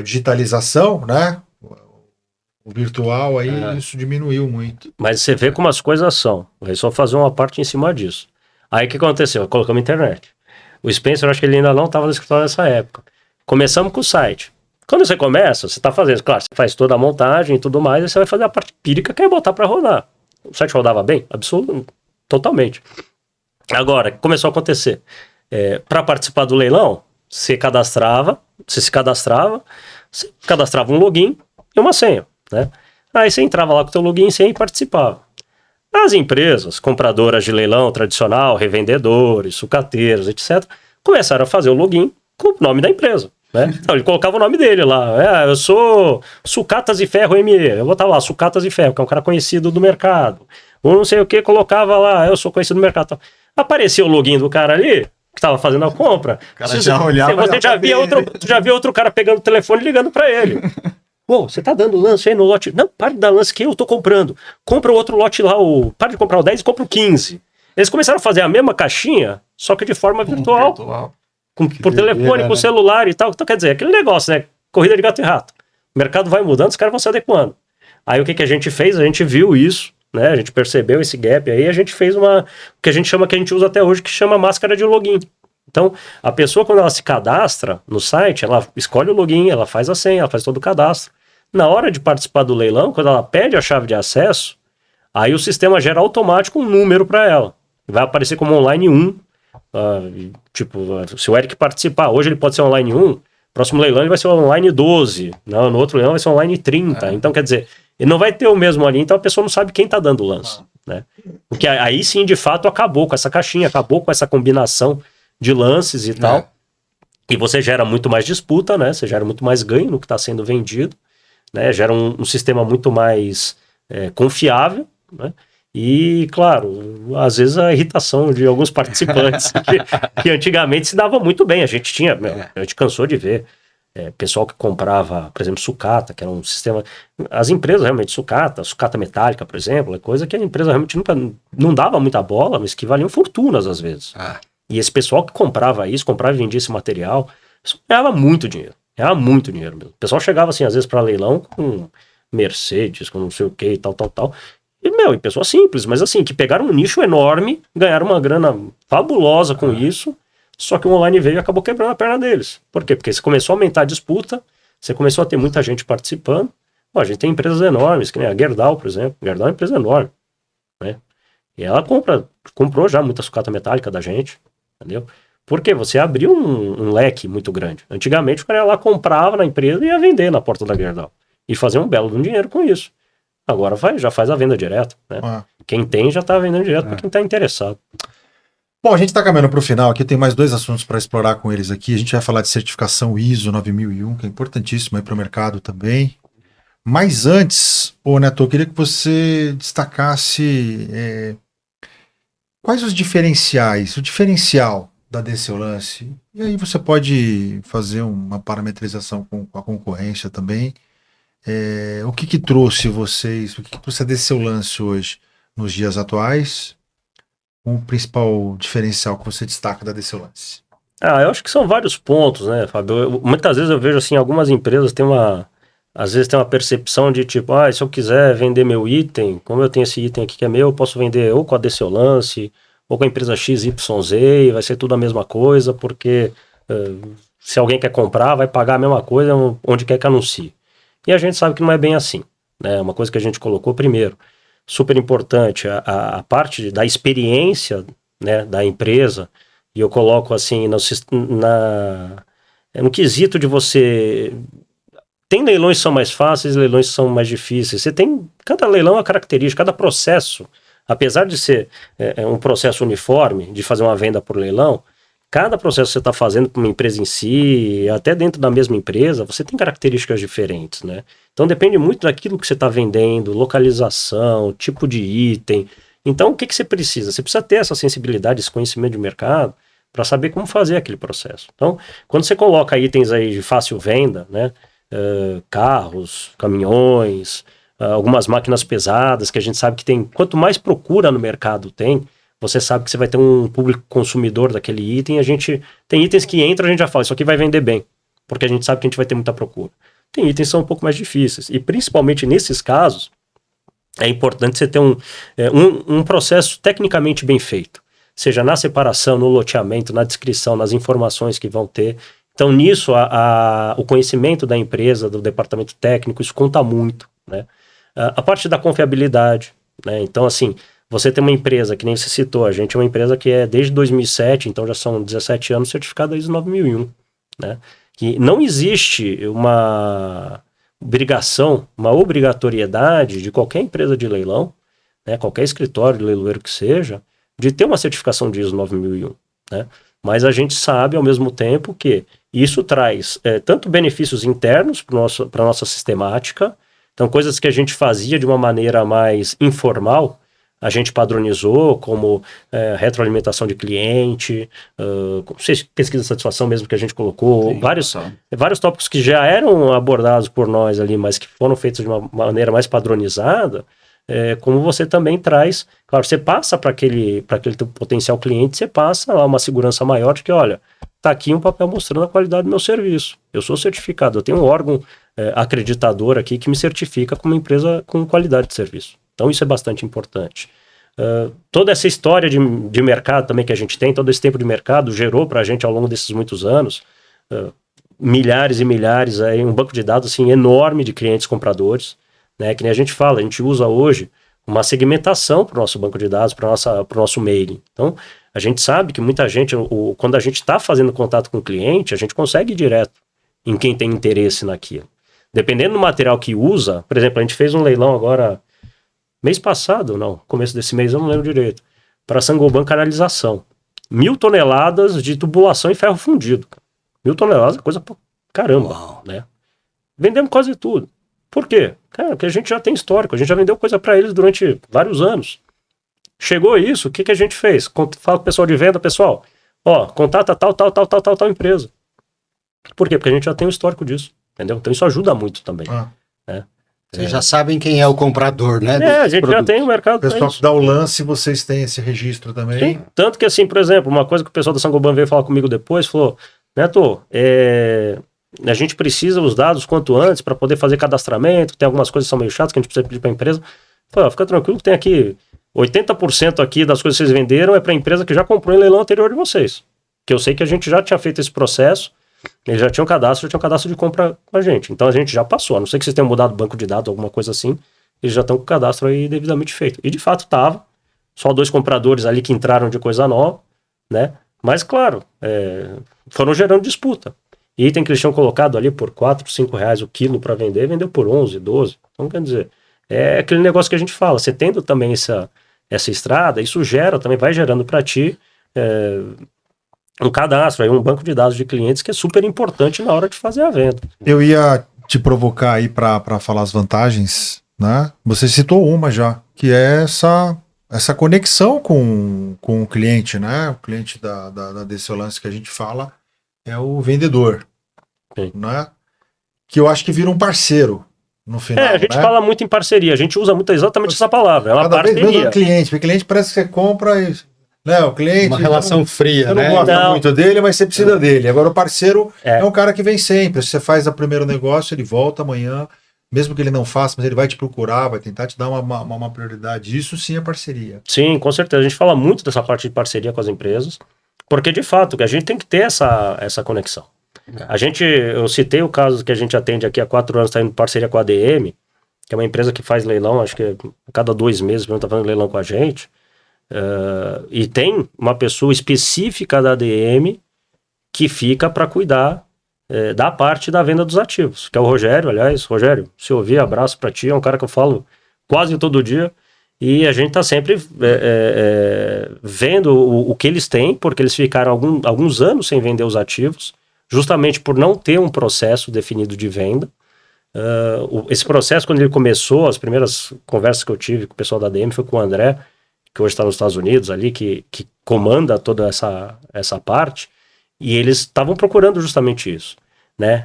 digitalização, né, o virtual, aí isso diminuiu muito. Mas você vê como as coisas são, vai só fazer uma parte em cima disso. Aí o que aconteceu? Colocamos internet. O Spencer, eu acho que ele ainda não estava no escritório nessa época. Começamos com o site. Quando você começa, você está fazendo, claro, você faz toda a montagem e tudo mais, e você vai fazer a parte empírica que é botar para rodar. O site rodava bem? Absolutamente. Totalmente. Agora, o que começou a acontecer? Para participar do leilão, você se cadastrava um login e uma senha, né? Aí você entrava lá com o teu login e senha e participava. As empresas, compradoras de leilão tradicional, revendedores, sucateiros, etc., começaram a fazer o login com o nome da empresa, né? Então, ele colocava o nome dele lá. Eu sou Sucatas e Ferro ME. Eu botava lá, Sucatas e Ferro, que é um cara conhecido do mercado. Ou não sei o que, colocava lá, eu sou conhecido do mercado. Então, aparecia o login do cara ali, que estava fazendo a compra. O cara já olhava. Você já via outro cara pegando o telefone e ligando para ele. Você tá dando lance aí no lote? Não, para de dar lance que eu tô comprando. Compra o outro lote lá, para de comprar o 10 e compra o 15. Eles começaram a fazer a mesma caixinha, só que de forma virtual. Por telefone, com celular e tal. Então, quer dizer, aquele negócio, né? Corrida de gato e rato. O mercado vai mudando, os caras vão se adequando. Aí o que a gente fez? A gente viu isso, né? A gente percebeu esse gap aí, a gente fez o que a gente chama, que a gente usa até hoje, que chama máscara de login. Então, a pessoa, quando ela se cadastra no site, ela escolhe o login, ela faz a senha, ela faz todo o cadastro. Na hora de participar do leilão, quando ela pede a chave de acesso, aí o sistema gera automático um número para ela. Vai aparecer como online 1. Se o Eric participar, hoje ele pode ser online 1, próximo leilão ele vai ser online 12, no outro leilão vai ser online 30. Então, quer dizer, ele não vai ter o mesmo ali, então a pessoa não sabe quem está dando o lance. Né? Porque aí sim, de fato, acabou com essa caixinha, acabou com essa combinação de lances e tal. E você gera muito mais disputa, né? Você gera muito mais ganho no que está sendo vendido. né? Gera um sistema muito mais confiável, né? E, claro, às vezes a irritação de alguns participantes que antigamente se dava muito bem. A gente a gente cansou de ver pessoal que comprava, por exemplo, sucata, que era um sistema... As empresas realmente, sucata metálica, por exemplo, é coisa que a empresa realmente não dava muita bola, mas que valiam fortunas às vezes. E esse pessoal que comprava e vendia esse material, ganhava muito dinheiro mesmo. O pessoal chegava assim, às vezes, para leilão com Mercedes, com não sei o que, tal. E pessoas simples, mas assim, que pegaram um nicho enorme, ganharam uma grana fabulosa com isso, só que o online veio e acabou quebrando a perna deles. Por quê? Porque você começou a aumentar a disputa, você começou a ter muita gente participando. A gente tem empresas enormes, que nem a Gerdau, por exemplo. A Gerdau é uma empresa enorme, né? E ela comprou já muita sucata metálica da gente, entendeu? Porque você abriu um leque muito grande. Antigamente o cara ia lá, comprava na empresa e ia vender na porta da Gerdau. E fazer um belo dinheiro com isso. Agora já faz a venda direta, né? Quem tem já está vendendo direto para quem está interessado. Bom, a gente está caminhando para o final aqui, tem mais 2 assuntos para explorar com eles aqui. A gente vai falar de certificação ISO 9001, que é importantíssimo aí para o mercado também. Mas antes, Neto, eu queria que você destacasse quais os diferenciais, o diferencial da Desceolance. E aí você pode fazer uma parametrização com a concorrência também. O que trouxe vocês, o que trouxe a Desceolance hoje nos dias atuais? O principal diferencial que você destaca da Desceolance? Eu acho que são vários pontos, né, Fábio? Muitas vezes eu vejo assim, algumas empresas às vezes tem uma percepção de tipo, se eu quiser vender meu item, como eu tenho esse item aqui que é meu, eu posso vender ou com a Desceolance, ou com a empresa XYZ, e vai ser tudo a mesma coisa, porque se alguém quer comprar, vai pagar a mesma coisa onde quer que anuncie. E a gente sabe que não é bem assim, né? Uma coisa que a gente colocou primeiro, super importante, a parte da experiência, né, da empresa, e eu coloco assim, no quesito de você... Tem leilões que são mais fáceis, leilões que são mais difíceis. Cada leilão é uma característica, cada processo, apesar de ser um processo uniforme, de fazer uma venda por leilão, cada processo que você está fazendo para uma empresa em si, até dentro da mesma empresa, você tem características diferentes, né? Então depende muito daquilo que você está vendendo, localização, tipo de item. Então o que você precisa? Você precisa ter essa sensibilidade, esse conhecimento de mercado para saber como fazer aquele processo. Então, quando você coloca itens aí de fácil venda, né? Carros, caminhões, algumas máquinas pesadas que a gente sabe que tem, quanto mais procura no mercado você sabe que você vai ter um público consumidor daquele item. A gente tem itens que entram, a gente já fala, isso aqui vai vender bem, porque a gente sabe que a gente vai ter muita procura. Tem itens que são um pouco mais difíceis, e principalmente nesses casos é importante você ter um processo tecnicamente bem feito, seja na separação, no loteamento, na descrição, nas informações que vão ter. Então nisso o conhecimento da empresa, do departamento técnico, isso conta muito, né? A parte da confiabilidade, né? Então assim, você tem uma empresa, que nem você citou, a gente é uma empresa que é desde 2007, então já são 17 anos, certificada ISO 9001, né? Que não existe uma obrigatoriedade de qualquer empresa de leilão, né, qualquer escritório de leiloeiro que seja, de ter uma certificação de ISO 9001, né? Mas a gente sabe, ao mesmo tempo, que isso traz tanto benefícios internos para a nossa sistemática, então coisas que a gente fazia de uma maneira mais informal, a gente padronizou, como retroalimentação de cliente, pesquisa de satisfação mesmo que a gente colocou, sim, vários tópicos que já eram abordados por nós ali, mas que foram feitos de uma maneira mais padronizada, como você também traz, claro, você passa para aquele teu potencial cliente, você passa lá uma segurança maior de que, olha, está aqui um papel mostrando a qualidade do meu serviço, eu sou certificado, eu tenho um órgão acreditador aqui que me certifica como empresa com qualidade de serviço. Então isso é bastante importante. Toda essa história de mercado também que a gente tem, todo esse tempo de mercado gerou para a gente ao longo desses muitos anos milhares e milhares, um banco de dados assim, enorme de clientes compradores, né, que nem a gente fala, a gente usa hoje uma segmentação para o nosso banco de dados, para o nosso mailing. Então a gente sabe que muita gente, quando a gente está fazendo contato com o cliente, a gente consegue ir direto em quem tem interesse naquilo. Dependendo do material que usa, por exemplo, a gente fez um leilão agora mês passado, começo desse mês, eu não lembro direito, para Sangoban Canalização. 1.000 toneladas de tubulação e ferro fundido. 1.000 toneladas é coisa pra caramba, né? Vendemos quase tudo. Por quê? Cara, porque a gente já tem histórico, a gente já vendeu coisa para eles durante vários anos. Chegou isso, o que a gente fez? Fala com o pessoal de venda, pessoal, contata tal empresa. Por quê? Porque a gente já tem o histórico disso, entendeu? Então isso ajuda muito também. Vocês já sabem quem é o comprador, né? A gente já tem o mercado. O pessoal que dá o lance, vocês têm esse registro também? Sim. Tanto que assim, por exemplo, uma coisa que o pessoal da Saint-Gobain veio falar comigo depois, falou, Neto, a gente precisa os dados quanto antes para poder fazer cadastramento, tem algumas coisas que são meio chatas que a gente precisa pedir para a empresa. Falei, fica tranquilo que tem aqui 80% aqui das coisas que vocês venderam é para a empresa que já comprou em leilão anterior de vocês. Que eu sei que a gente já tinha feito esse processo, eles já tinham cadastro de compra com a gente. Então a gente já passou, a não ser que vocês tenham mudado o banco de dados, alguma coisa assim, eles já estão com o cadastro aí devidamente feito. E de fato estava, só 2 compradores ali que entraram de coisa nova, né? Mas claro, foram gerando disputa. Item que eles tinham colocado ali por 4, 5 reais o quilo para vender, vendeu por 11, 12. Então quer dizer, é aquele negócio que a gente fala, você tendo também essa estrada, isso gera, também vai gerando para ti um cadastro, aí um banco de dados de clientes que é super importante na hora de fazer a venda. Eu ia te provocar aí para falar as vantagens, né? Você citou uma já, que é essa conexão com o cliente, né? O cliente da Dessolance que a gente fala é o vendedor, Sim. né? Que eu acho que vira um parceiro no final. A gente fala muito em parceria, a gente usa muito exatamente essa palavra, é uma Cada vez parceria. menos o cliente, porque o cliente parece que você compra e... Né, o cliente, Uma relação fria, você né? não gosta Não. muito dele, mas você precisa dele. Agora o parceiro É. é um cara que vem sempre. Se você faz o primeiro negócio, ele volta amanhã, mesmo que ele não faça, mas ele vai te procurar, vai tentar te dar uma prioridade. Isso sim é parceria. Sim, com certeza. A gente fala muito dessa parte de parceria com as empresas, porque de fato a gente tem que ter essa conexão. Eu citei o caso que a gente atende aqui há 4 anos, está em parceria com a ADM, que é uma empresa que faz leilão, acho que a cada 2 meses está fazendo leilão com a gente. E tem uma pessoa específica da ADM que fica para cuidar da parte da venda dos ativos, que é o Rogério. Aliás, Rogério, se ouvir, abraço para ti, é um cara que eu falo quase todo dia, e a gente está sempre vendo o que eles têm, porque eles ficaram alguns anos sem vender os ativos, justamente por não ter um processo definido de venda. Esse processo, quando ele começou, as primeiras conversas que eu tive com o pessoal da ADM foi com o André, que hoje está nos Estados Unidos ali, que comanda toda essa parte, e eles estavam procurando justamente isso, né?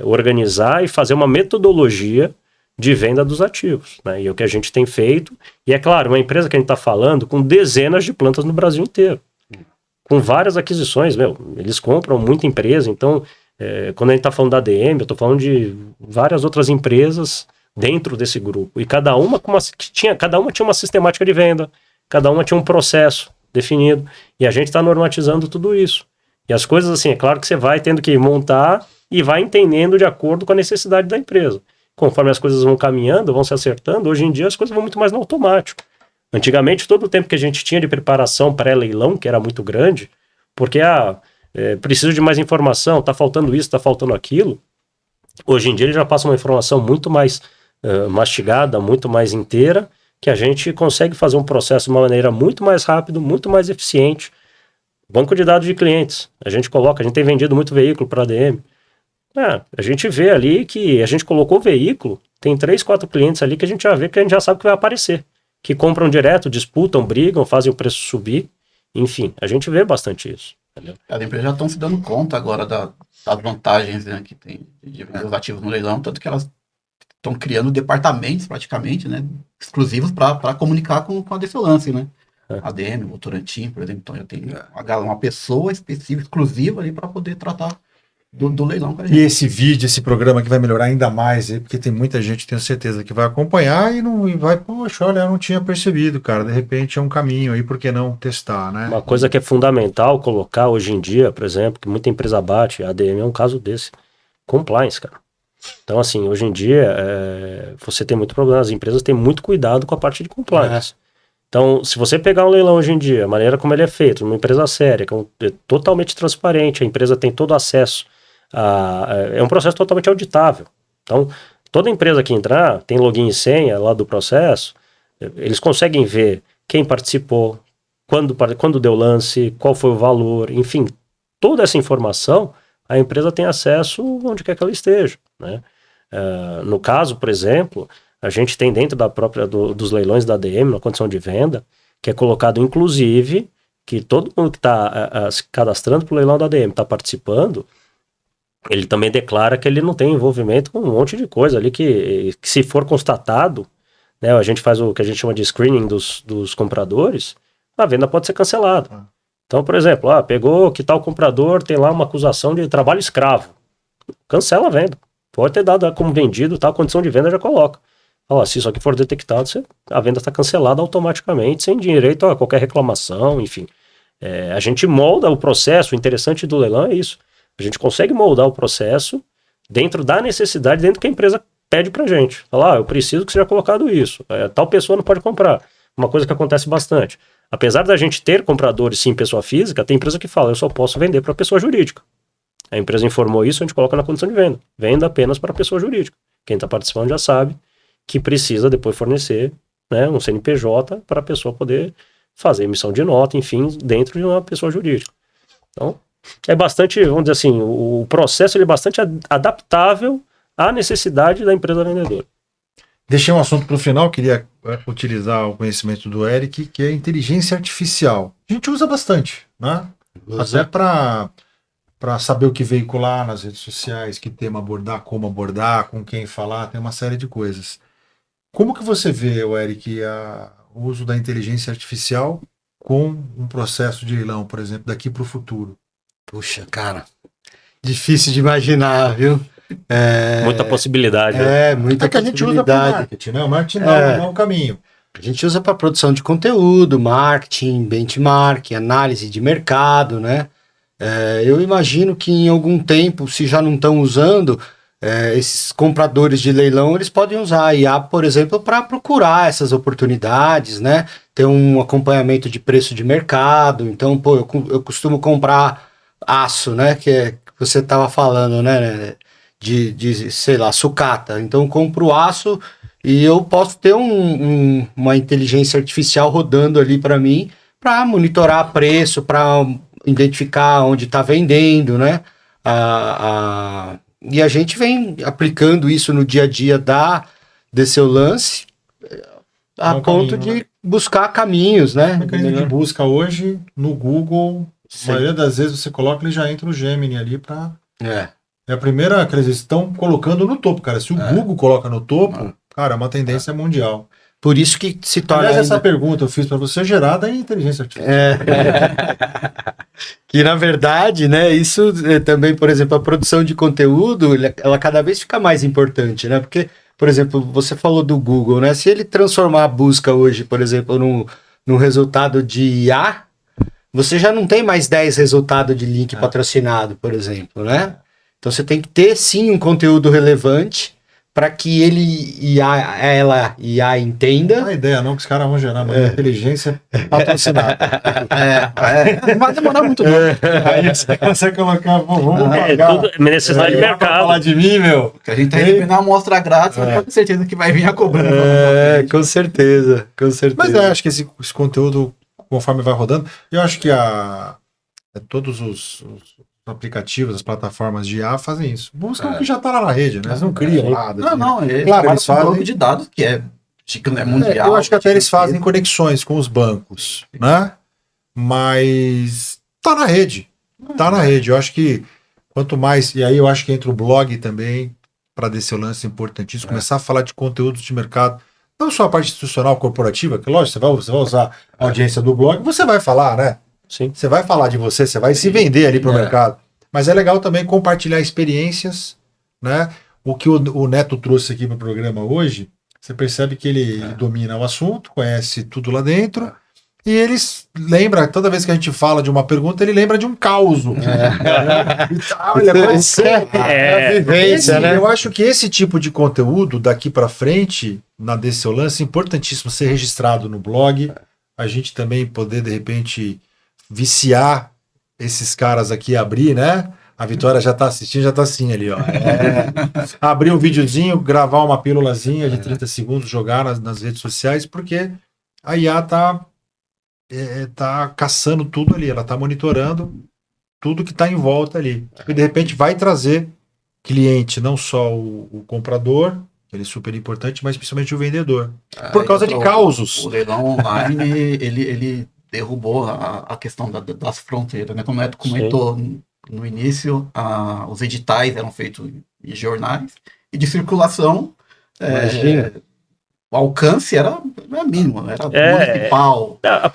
Organizar e fazer uma metodologia de venda dos ativos, né? E é o que a gente tem feito, e é claro, uma empresa que a gente está falando com dezenas de plantas no Brasil inteiro, com várias aquisições, eles compram muita empresa, então, quando a gente está falando da ADM, eu estou falando de várias outras empresas dentro desse grupo, e cada uma tinha uma sistemática de venda, cada uma tinha um processo definido, e a gente está normatizando tudo isso. E as coisas, assim, é claro que você vai tendo que montar e vai entendendo de acordo com a necessidade da empresa. Conforme as coisas vão caminhando, vão se acertando, hoje em dia as coisas vão muito mais no automático. Antigamente, todo o tempo que a gente tinha de preparação pré-leilão, que era muito grande, porque preciso de mais informação, está faltando isso, está faltando aquilo, hoje em dia ele já passa uma informação muito mais mastigada, muito mais inteira, que a gente consegue fazer um processo de uma maneira muito mais rápida, muito mais eficiente. Banco de dados de clientes. A gente tem vendido muito veículo para a ADM. A gente vê ali que a gente colocou o veículo, tem 3, 4 clientes ali que a gente já vê que a gente já sabe que vai aparecer. Que compram direto, disputam, brigam, fazem o preço subir. Enfim, a gente vê bastante isso. Entendeu? As empresas já estão se dando conta agora das vantagens, né, que tem de vender os ativos no leilão, tanto que elas estão criando departamentos praticamente, né, exclusivos para comunicar com a Dessolance, né? ADM, Votorantim, por exemplo, então já tem uma pessoa específica, exclusiva ali para poder tratar do leilão com a gente. E esse vídeo, esse programa que vai melhorar ainda mais, porque tem muita gente, tenho certeza, que vai acompanhar e vai, poxa, olha, eu não tinha percebido, cara, de repente é um caminho aí, por que não testar, né? Uma coisa que é fundamental colocar hoje em dia, por exemplo, que muita empresa bate, a ADM é um caso desse, compliance, cara. Então, assim, hoje em dia, você tem muito problema, as empresas têm muito cuidado com a parte de compliance. Então, se você pegar um leilão hoje em dia, a maneira como ele é feito, uma empresa séria, que é totalmente transparente, a empresa tem todo acesso é um processo totalmente auditável. Então, toda empresa que entrar, tem login e senha lá do processo, eles conseguem ver quem participou, quando deu lance, qual foi o valor, enfim, toda essa informação, a empresa tem acesso onde quer que ela esteja, né? No caso, por exemplo, a gente tem dentro da própria dos leilões da ADM, na condição de venda, que é colocado, inclusive, que todo mundo que está se cadastrando para o leilão da ADM, está participando, ele também declara que ele não tem envolvimento com um monte de coisa ali que se for constatado, né, a gente faz o que a gente chama de screening dos compradores, a venda pode ser cancelada. Então, por exemplo, pegou que tal comprador tem lá uma acusação de trabalho escravo. Cancela a venda. Pode ter dado como vendido, tal condição de venda já coloca. Se isso aqui for detectado, a venda está cancelada automaticamente, sem direito a qualquer reclamação, enfim. A gente molda o processo, o interessante do leilão é isso. A gente consegue moldar o processo dentro da necessidade, dentro do que a empresa pede pra gente. Eu preciso que seja colocado isso. Tal pessoa não pode comprar. Uma coisa que acontece bastante. Apesar da gente ter compradores, sim, pessoa física, tem empresa que fala, eu só posso vender para pessoa jurídica. A empresa informou isso, a gente coloca na condição de venda. Venda apenas para pessoa jurídica. Quem está participando já sabe que precisa depois fornecer, né, um CNPJ para a pessoa poder fazer emissão de nota, enfim, dentro de uma pessoa jurídica. Então, é bastante, vamos dizer assim, o processo ele é bastante adaptável à necessidade da empresa vendedora. Deixei um assunto para o final, queria utilizar o conhecimento do Eric, que é inteligência artificial. A gente usa bastante, né? Até para saber o que veicular nas redes sociais, que tema abordar, como abordar, com quem falar, tem uma série de coisas. Como que você vê, Eric, o uso da inteligência artificial com um processo de leilão, por exemplo, daqui para o futuro? Puxa, cara, difícil de imaginar, viu? Muita possibilidade. Muita que a gente usa para marketing, né? O marketing não é um caminho. A gente usa para produção de conteúdo, marketing, benchmark, análise de mercado, né? Eu imagino que em algum tempo, se já não estão usando, esses compradores de leilão, eles podem usar a IA, por exemplo, para procurar essas oportunidades, né? Ter um acompanhamento de preço de mercado. Então, eu costumo comprar aço, né? Que você estava falando, né? De sei lá, sucata. Então, eu compro aço e eu posso ter uma inteligência artificial rodando ali para mim, para monitorar preço, para identificar onde está vendendo, né? E a gente vem aplicando isso no dia a dia desse lance a ponto de buscar caminhos, né? O mecanismo de busca hoje no Google, a maioria das vezes você coloca, ele já entra o Gemini ali para... É a primeira que eles estão colocando no topo, cara. Se o Google coloca no topo, cara, é uma tendência mundial. Por isso que se torna... Aliás, essa pergunta eu fiz para você gerada em inteligência artificial. Que, na verdade, né, isso também, por exemplo, a produção de conteúdo, ela cada vez fica mais importante, né? Porque, por exemplo, você falou do Google, né? Se ele transformar a busca hoje, por exemplo, num resultado de IA, você já não tem mais 10 resultados de link patrocinado, por exemplo, né? Então você tem que ter, sim, um conteúdo relevante para que ela entenda. Não é ideia não, que os caras vão gerar uma inteligência patrocinada. Não vai demorar muito tempo. Aí você consegue colocar, vamos pagar. Tudo necessidade de mercado. Falar de mim, meu. Porque a gente tá recebendo uma amostra grátis, mas pode ter certeza que vai vir a cobrança. Com certeza, com certeza. Mas acho que esse conteúdo, conforme vai rodando, eu acho que todos os aplicativos, as plataformas de IA fazem isso. Buscam o que já está lá na rede, né? Eles não criam nada. Não, claro, eles fazem um banco de dados que é mundial. Eu acho que até eles fazem conexões com os bancos, né? Mas tá na rede. Tá na rede. Eu acho que quanto mais... E aí eu acho que entra o blog também, para desse lance importantíssimo, começar a falar de conteúdos de mercado. Não só a parte institucional, corporativa, que lógico, você vai usar a audiência do blog, você vai falar, né? Sim. Você vai falar de você vai se vender ali para o mercado. Mas é legal também compartilhar experiências, né? O que o Neto trouxe aqui para o programa hoje, você percebe que ele domina o assunto, conhece tudo lá dentro, e eles lembra, toda vez que a gente fala de uma pergunta, ele lembra de um caos. É a vivência, né? Eu acho que esse tipo de conteúdo, daqui para frente, na Desse Lance, é importantíssimo ser registrado no blog, a gente também poder, de repente, viciar esses caras aqui, abrir, né? A Vitória já tá assistindo, já tá assim ali, ó. Abrir um videozinho, gravar uma pílulazinha de 30 segundos, jogar nas redes sociais, porque a IA tá caçando tudo ali, ela tá monitorando tudo que tá em volta ali. E de repente vai trazer cliente, não só o comprador, que ele é super importante, mas principalmente o vendedor. Por causa de causos. O leilão online, ele derrubou a questão das fronteiras, né? Como o Neto comentou no início, os editais eram feitos em jornais e de circulação, o alcance era mínimo, era municipal. A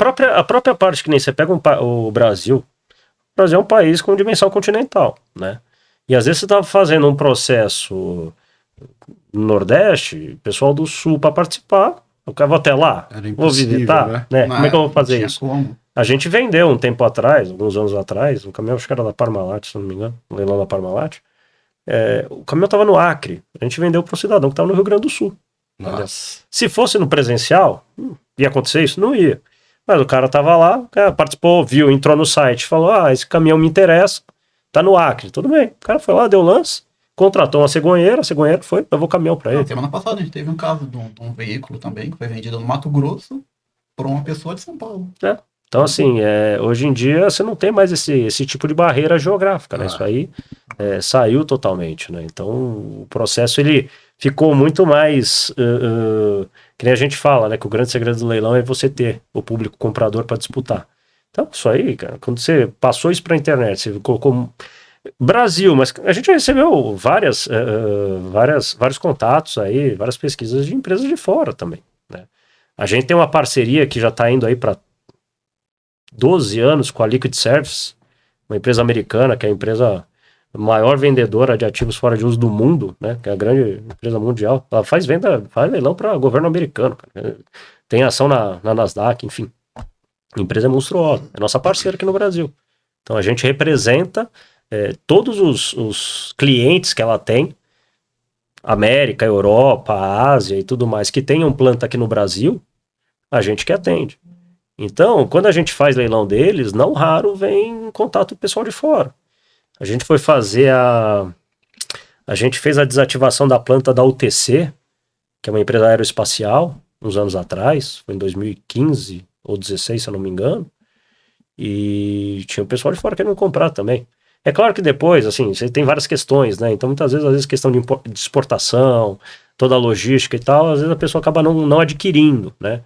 própria parte que nem você pega o Brasil. O Brasil é um país com dimensão continental, né? E às vezes você estava fazendo um processo no Nordeste, o pessoal do Sul para participar, eu vou até lá, vou visitar, né? Como é que eu vou fazer isso? Como. A gente vendeu um tempo atrás, alguns anos atrás, um caminhão, acho que era da Parmalat, se não me engano, um leilão da Parmalat. O caminhão estava no Acre, a gente vendeu para um cidadão que estava no Rio Grande do Sul. Nossa. Se fosse no presencial, ia acontecer isso? Não ia. Mas o cara estava lá, participou, viu, entrou no site, falou, esse caminhão me interessa, tá no Acre, tudo bem. O cara foi lá, deu lance, contratou a cegonheira foi, levou o caminhão para ele. Semana passada a gente teve um caso de um veículo também, que foi vendido no Mato Grosso por uma pessoa de São Paulo. Então, assim, hoje em dia você não tem mais esse tipo de barreira geográfica, né? Isso aí saiu totalmente, né? Então, o processo, ele ficou muito mais... que nem a gente fala, né? Que o grande segredo do leilão é você ter o público comprador para disputar. Então, isso aí, cara, quando você passou isso para a internet, você colocou... Brasil, mas a gente recebeu vários contatos aí, várias pesquisas de empresas de fora também, né? A gente tem uma parceria que já está indo aí para 12 anos com a Liquid Service, uma empresa americana, que é a empresa maior vendedora de ativos fora de uso do mundo, né? Que é a grande empresa mundial. Ela faz leilão para governo americano, cara. Tem ação na Nasdaq, enfim. A empresa é monstruosa, é nossa parceira aqui no Brasil. Então a gente representa todos os clientes que ela tem, América, Europa, Ásia e tudo mais, que tenham planta aqui no Brasil, a gente que atende. Então, quando a gente faz leilão deles, não raro vem contato do pessoal de fora. A gente foi fazer a gente fez a desativação da planta da UTC, que é uma empresa aeroespacial, uns anos atrás, foi em 2015 ou 2016, se eu não me engano, e tinha o pessoal de fora querendo comprar também. É claro que depois, assim, você tem várias questões, né? Então, muitas vezes, questão de exportação, toda a logística e tal, às vezes a pessoa acaba não adquirindo, né?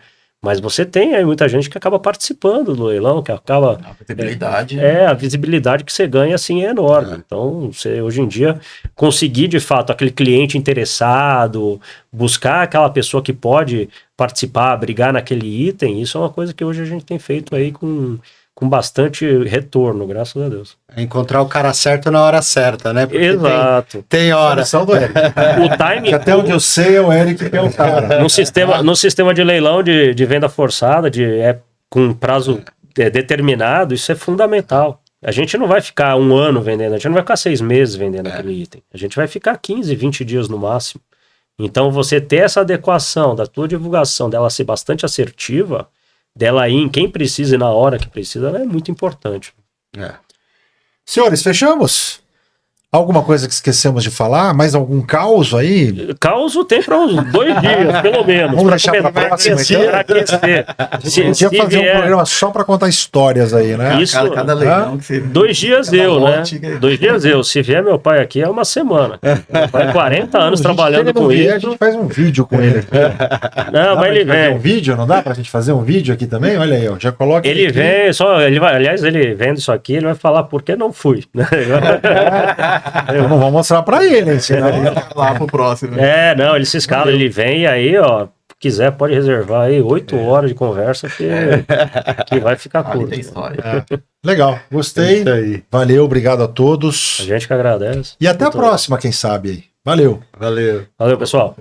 Mas você tem aí muita gente que acaba participando do leilão, que acaba... A visibilidade. A visibilidade que você ganha, assim, é enorme. Então, você, hoje em dia, conseguir, de fato, aquele cliente interessado, buscar aquela pessoa que pode participar, brigar naquele item, isso é uma coisa que hoje a gente tem feito aí com bastante retorno, graças a Deus. É encontrar o cara certo na hora certa, né? Porque exato. Tem hora. Do Eric. O timing... Até onde eu sei, é o Eric que é o cara. No sistema de leilão de venda forçada, com prazo determinado, isso é fundamental. A gente não vai ficar um ano vendendo, a gente não vai ficar 6 meses vendendo aquele item. A gente vai ficar 15, 20 dias no máximo. Então, você ter essa adequação da tua divulgação, dela ser bastante assertiva, dela ir em quem precisa e na hora que precisa, ela é muito importante. Senhores, fechamos? Alguma coisa que esquecemos de falar? Mais algum caos aí? Caos tem para uns 2 dias, pelo menos. Vamos deixar para a próxima, então? Aquecer. Podia fazer um programa só para contar histórias aí, né? Isso, cada leilão que você... 2 dias né? 2 dias Se vier meu pai aqui, é uma semana. Meu pai 40 anos trabalhando com isso. A gente faz um vídeo com ele aqui. Não, mas ele vem. Um vídeo, não dá pra gente fazer um vídeo aqui também? Olha aí, ó, já coloca ele aqui. Vem, aliás, ele vendo isso aqui, ele vai falar por que não fui. Eu não vou mostrar pra ele, hein? Senão lá pro próximo. Não, ele se escala, ele vem e aí, ó, quiser pode reservar aí 8 horas de conversa que vai ficar curto. Tem história. Legal, gostei. Valeu, obrigado a todos. A gente que agradece. E até a próxima, quem sabe aí. Valeu. Valeu. Valeu, pessoal.